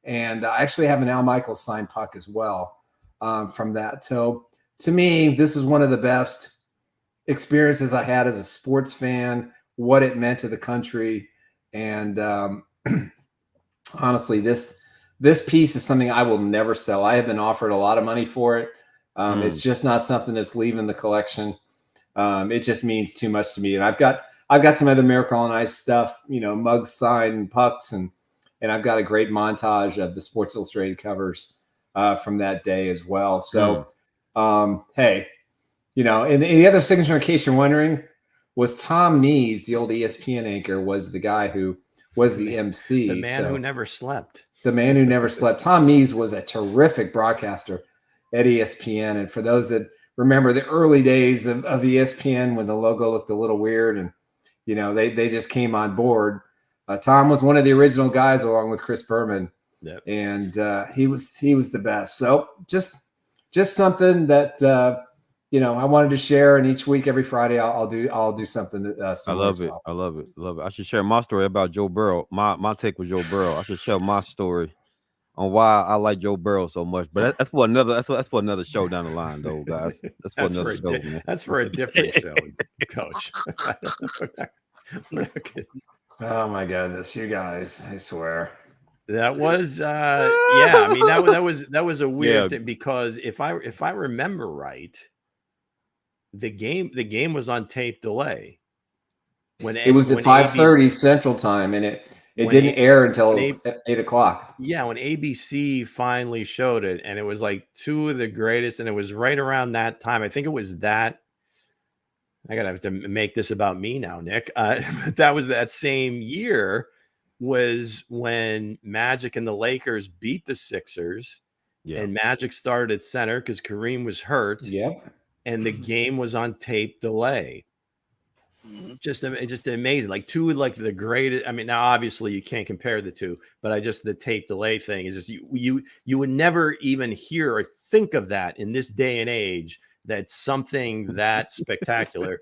S3: And I actually have an Al Michaels signed puck as well from that. So to me, this is one of the best experiences I had as a sports fan, what it meant to the country. And honestly, this piece is something I will never sell. I have been offered a lot of money for it. It's just not something that's leaving the collection. It just means too much to me. And I've got some other Miracle on Ice stuff, mugs, signed, pucks, and I've got a great montage of the Sports Illustrated covers from that day as well. So, hey, and the other signature, in case you're wondering, was Tom Mees, the old ESPN anchor, was the guy who was the MC.
S1: The man who never slept.
S3: The man who never slept. Tom Mees was a terrific broadcaster at ESPN. And for those that remember the early days of ESPN when the logo looked a little weird and, they just came on board. Tom was one of the original guys along with Chris Berman.
S1: Yep. And
S3: he was the best. So just something that, I wanted to share, and each week, every Friday, I'll do something.
S6: I love it. I love it. I should share my story about Joe Burrow. My take with Joe Burrow. I should share my story on why I like Joe Burrow so much. But that's for another show down the line, though, guys. That's for another show, man.
S1: That's for a different show, Coach.
S3: Oh my goodness, you guys! I swear.
S1: That was I mean that was a weird thing, because if I remember right, the game was on tape delay when
S3: it was at 5:30 Central Time, and it didn't air until 8 o'clock.
S1: Yeah, when ABC finally showed it, and it was like 2 of the greatest, and it was right around that time. I think it was that. I gotta have to make this about me now, Nick. But that was that same year was when Magic and the Lakers beat the Sixers, and Magic started at center because Kareem was hurt.
S3: Yep.
S1: And the game was on tape delay. Just amazing. Like 2 like the greatest. I mean, now obviously you can't compare the 2, but the tape delay thing is just you would never even hear or think of that in this day and age. That's something that spectacular.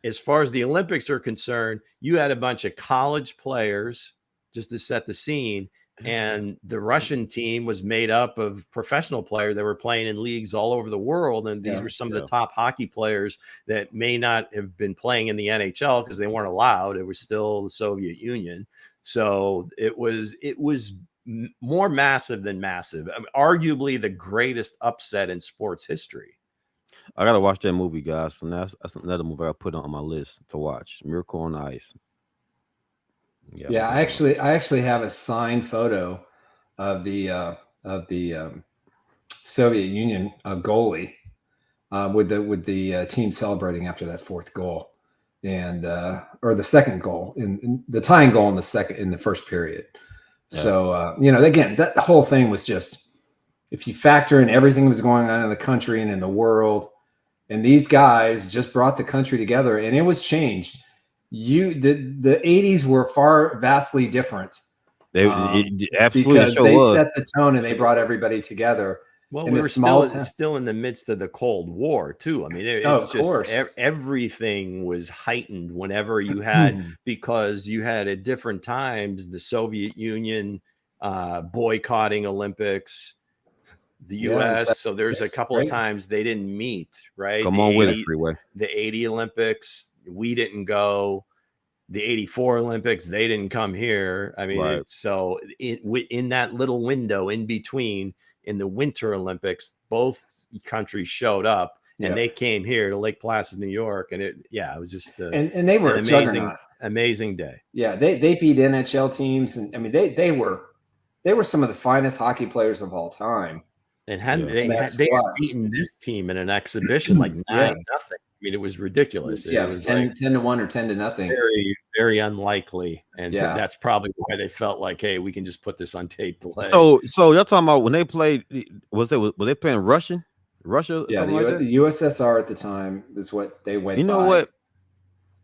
S1: As far as the Olympics are concerned, you had a bunch of college players, just to set the scene. And the Russian team was made up of professional players that were playing in leagues all over the world. And these were some of the top hockey players that may not have been playing in the NHL because they weren't allowed. It was still the Soviet Union. So it was more massive than massive. I mean, arguably the greatest upset in sports history.
S6: I gotta watch that movie, guys. And that's another movie I put on my list to watch. Miracle on Ice.
S3: Yeah, I actually have a signed photo of the Soviet Union goalie with the team celebrating after that fourth goal, and or the second goal in the tying goal in the first period. Yeah. So again, that whole thing was just, if you factor in everything that was going on in the country and in the world, and these guys just brought the country together, and it was changed. The 80s were vastly different.
S6: They absolutely
S3: because they set the tone and they brought everybody together.
S1: Well, we were still in the midst of the Cold War too. I mean, it's just everything was heightened whenever you had, because you had at different times the Soviet Union boycotting Olympics, the U.S. So there's a couple of times they didn't meet, right?
S6: Come on with it, Freeway.
S1: The 80 Olympics, we didn't go. The 84 Olympics, they didn't come here. I mean, so in that little window in between, in the Winter Olympics, both countries showed up, and they came here to Lake Placid, New York, and it was just
S3: and they were
S1: an amazing day.
S3: Yeah, they beat NHL teams, and I mean they were some of the finest hockey players of all time.
S1: And they had beaten this team in an exhibition like 9-0. I mean, it was ridiculous.
S3: It was 10-1 or 10-0.
S1: Very, very unlikely. And that's probably why they felt like, hey, we can just put this on tape delay.
S6: So you're talking about when they played, was they playing Russia?
S3: Yeah, the USSR at the time is what they went.
S6: You know what?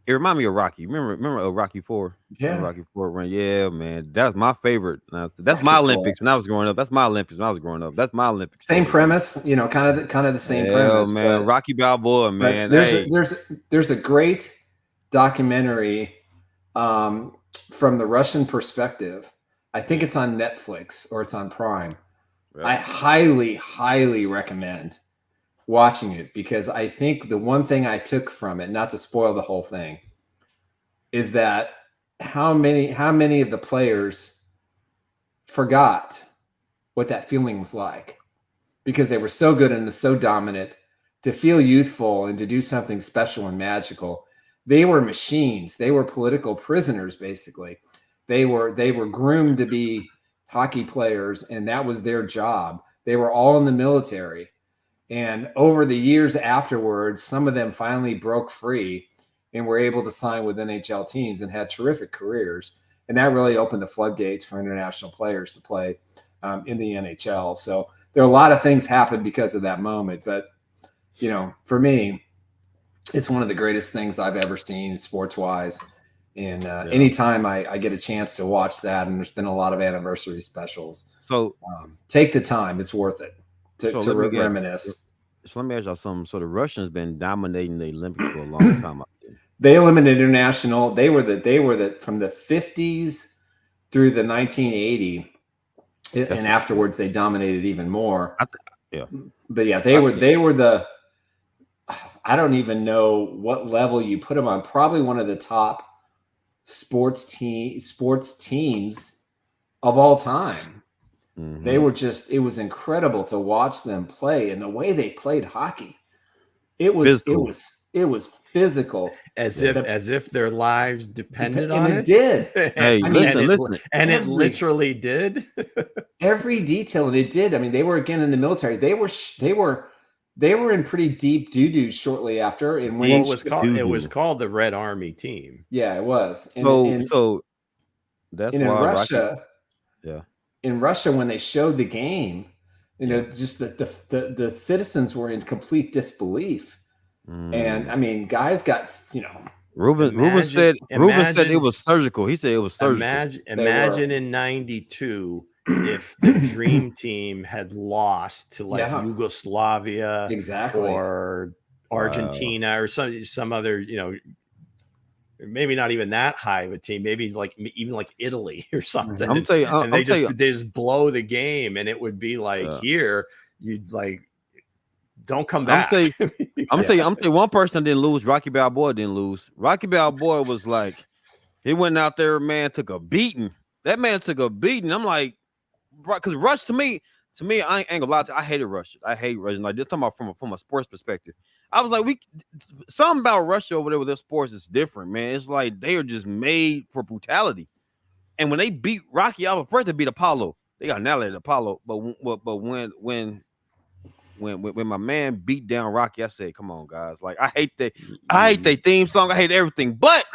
S6: It reminded me of Rocky. Remember Rocky 4?
S3: Yeah.
S6: Rocky 4 run. Yeah, man. That's my favorite. That's my Olympics when I was growing up. That's my Olympics when I was growing up. That's my Olympics.
S3: Same premise, kind of the same premise.
S6: Man, Rocky Balboa, man.
S3: There's a great documentary from the Russian perspective. I think it's on Netflix or it's on Prime. Right. I highly, highly recommend watching it, because I think the one thing I took from it, not to spoil the whole thing, is that how many of the players forgot what that feeling was like, because they were so good and so dominant. To feel youthful and to do something special and magical, they were machines. They were political prisoners, basically. They were groomed to be hockey players, and that was their job. They were all in the military. And over the years afterwards, some of them finally broke free and were able to sign with NHL teams and had terrific careers. And that really opened the floodgates for international players to play in the NHL. So there are a lot of things happened because of that moment. But, for me, it's one of the greatest things I've ever seen sports-wise. And anytime I get a chance to watch that, and there's been a lot of anniversary specials.
S6: So
S3: take the time. It's worth it. To reminisce.
S6: So let me ask y'all something. So the Russians been dominating the Olympics for a long time.
S3: They eliminated international. They were from the 50s through the 1980, and afterwards they dominated even more. But yeah, they were the. I don't even know what level you put them on. Probably one of the top sports teams of all time. Mm-hmm. They were it was incredible to watch them play, and the way they played hockey. It was physical.
S1: As if their lives depended on it.
S3: It did.
S6: Hey, listen.
S1: And it literally did.
S3: Every detail, and it did. I mean, they were again in the military. They were in pretty deep doo-doo shortly after. And when
S1: it was called the Red Army team.
S3: Yeah, it was.
S6: So that's why
S3: in Russia.
S6: Yeah.
S3: In Russia, when they showed the game, just the citizens were in complete disbelief. And I mean, guys got,
S6: Ruben said it was surgical. He said it was surgical.
S1: Imagine in 92 if the Dream Team had lost to Yugoslavia,
S3: exactly,
S1: or Argentina, or some other, maybe not even that high of a team, maybe even like Italy or something.
S6: I'm telling you,
S1: they just blow the game, and it would be like here, you'd like, don't come back.
S6: I'm gonna tell you, one person didn't lose. Rocky Balboa didn't lose. Rocky Balboa was like, he went out there, man, took a beating. That man took a beating. I'm like, because Rush to me, I ain't gonna lie to you, I hated Rush. I hate Rush. Like just talking about from a sports perspective. I was like, something about Russia over there with their sports is different, man. It's like they are just made for brutality. And when they beat Rocky, I was first to beat Apollo. They got annihilated Apollo, but when my man beat down Rocky, I said, "Come on, guys! Like I hate their theme song. I hate everything." But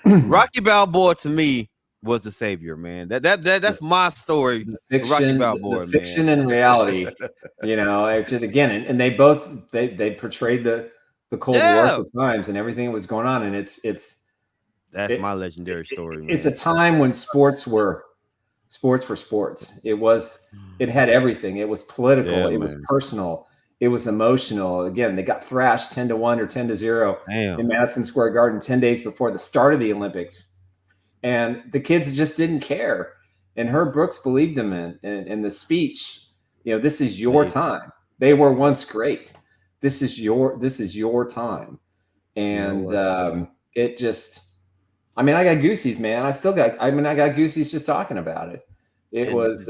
S6: Rocky Balboa to me was the savior, man. That's my story.
S3: Fiction,
S6: Rocky Balboa,
S3: the fiction and reality. You know, it's just again, and they both they portrayed the Cold War at the times and everything that was going on, and
S6: that's my legendary story. Man.
S3: It's a time when sports were sports. It had everything. It was political. It was personal. It was emotional. Again, they got thrashed 10-1 or 10-0 in Madison Square Garden 10 days before the start of the Olympics. And the kids just didn't care. And Herb Brooks believed them in the speech. You know, this is your time. They were once great. This is your time. And it just, I mean, I got goosies, man. I got goosies just talking about it. It was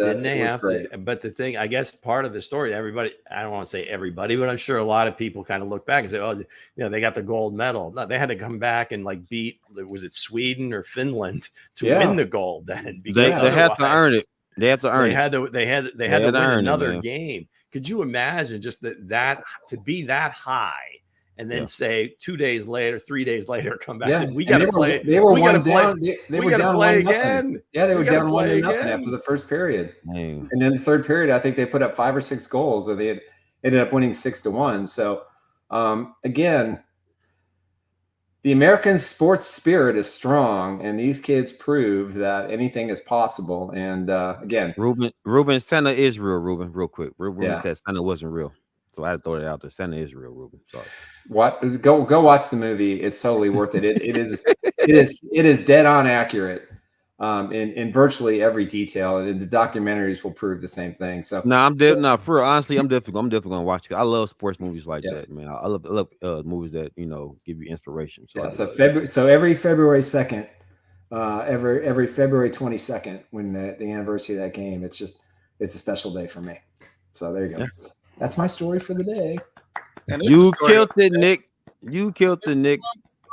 S3: great.
S1: But the thing, I guess, part of the story, everybody, I don't want to say everybody, but I'm sure a lot of people kind of look back and say, oh, you know, they got the gold medal. No, they had to come back and like beat, was it Sweden or Finland to win the gold then?
S6: They had to earn it. They had to earn
S1: it. They had to win another game. Could you imagine just that to be that high? And then say 2 days later, 3 days later, come back. Yeah. We got to play.
S3: They were one down. They were down
S1: play again.
S3: Yeah, they were down 1-0 after the first period. And then the third period, I think they put up 5 or 6 goals, or they ended up winning 6-1. So again, the American sports spirit is strong, and these kids prove that anything is possible. And again,
S6: Ruben, Santa is real. Ruben, real quick. Ruben said Santa wasn't real. So I had to throw it out there. Santa is real, Ruben. Sorry.
S3: What? Go watch the movie. It's totally worth it. It is dead on accurate in virtually every detail, and the documentaries will prove the same thing. So
S6: for real, honestly, I'm definitely gonna watch it. I love sports movies like that, man. I love movies that give you inspiration.
S3: So every February 2nd, every February 22nd, when the anniversary of that game, it's a special day for me. So there you go. Yeah. That's my story for the day.
S6: And you killed it, Nick. You killed it, Nick.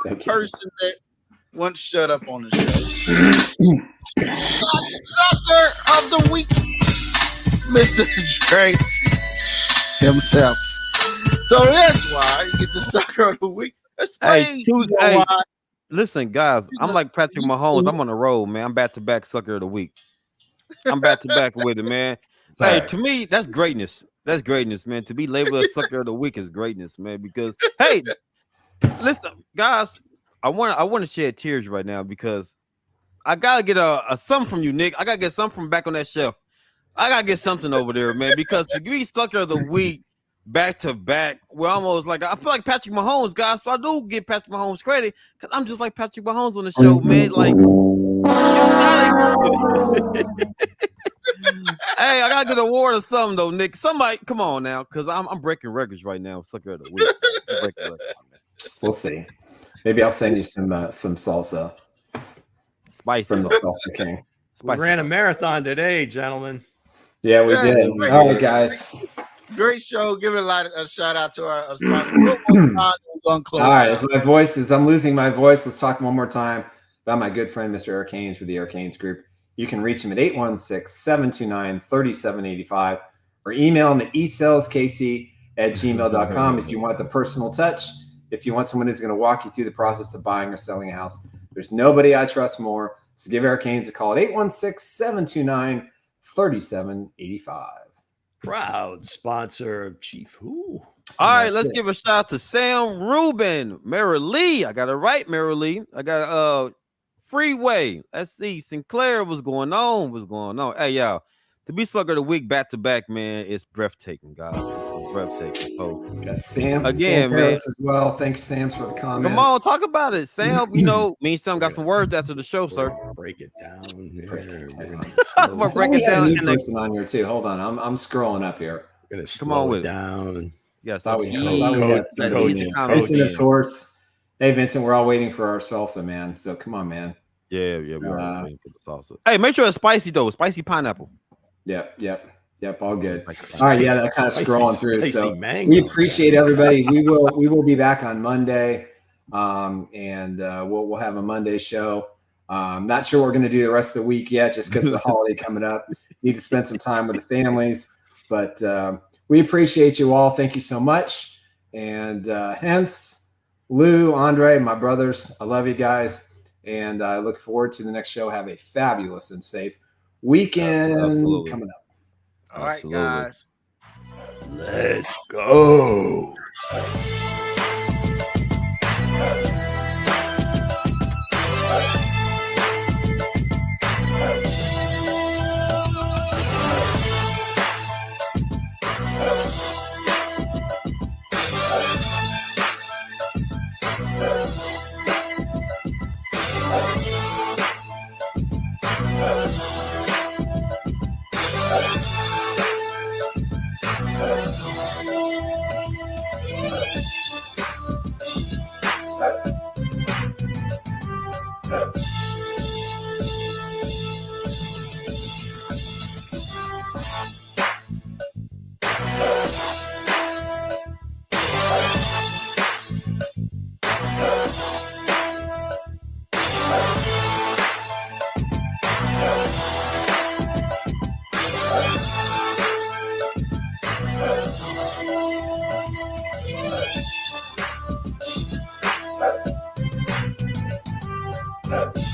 S4: The person that once shut up on the show. Sucker of the week, Mr. Dre himself. So that's why he gets the sucker of the week.
S6: Listen, guys, I'm like Patrick Mahomes. I'm on the road, man. I'm back-to-back sucker of the week. I'm back-to-back with it, man. Hey, to me, that's greatness. That's greatness, man. To be labeled a sucker of the week is greatness, man. Because hey, listen, guys, I want to shed tears right now because I gotta get a something from you, Nick. I gotta get something from back on that shelf. I gotta get something over there, man. Because to be sucker of the week back to back, we're almost like I feel like Patrick Mahomes, guys. So I do give Patrick Mahomes credit because I'm just like Patrick Mahomes on the show, man. Like. Hey, I gotta get an award or something though, Nick. Somebody, come on now, because I'm breaking records right now. Sucker of the week.
S3: We'll see. Maybe I'll send you some salsa.
S6: Spicy
S3: from the Salsa King.
S1: We ran a marathon today, gentlemen.
S3: Yeah, we did. All right, guys.
S4: Great show. Give it a shout out to our sponsor. All
S3: right, as I'm losing my voice, let's talk one more time about my good friend, Mr. Eric Haynes, for the Eric Haynes Group. You can reach him at 816-729-3785 or email him at esaleskc@gmail.com if you want the personal touch, if you want someone who's going to walk you through the process of buying or selling a house. There's nobody I trust more. So give Eric Haynes a call at 816-729-3785.
S1: Proud sponsor of Chief Who.
S6: All right, let's give a shout out to Sam Rubin, Mary Lee. I got it right, Mary Lee. I got Freeway. Let's see. Sinclair, what's going on? Hey, y'all. To be sucker of the week back to back, man, it's breathtaking, guys. It's breathtaking. So,
S3: got Sam
S6: again,
S3: Sam
S6: man.
S3: As well. Thanks, Sam, for the comments.
S6: Come on, talk about it, Sam. Me and Sam got some words after the show, sir.
S1: Break it down.
S6: I'm gonna break it down.
S3: Person on here too. Hold on, I'm scrolling up here.
S1: We're gonna slow it down.
S6: Yes,
S3: Vincent, of course. Hey, Vincent, we're all waiting for our salsa, man. So come on, man.
S6: Yeah, we are waiting for the salsa. Hey, make sure it's spicy though. Spicy pineapple.
S3: Yep. All good. All right. Yeah. That kind of scrolling through. So
S1: mango,
S3: we appreciate everybody. We will be back on Monday. And we'll have a Monday show. Not sure what we're going to do the rest of the week yet, just because of the holiday coming up. Need to spend some time with the families, but we appreciate you all. Thank you so much. And Hense, Lou, Andre, my brothers, I love you guys. And I look forward to the next show. Have a fabulous and safe weekend coming up.
S4: All right, guys.
S1: Let's go.
S5: That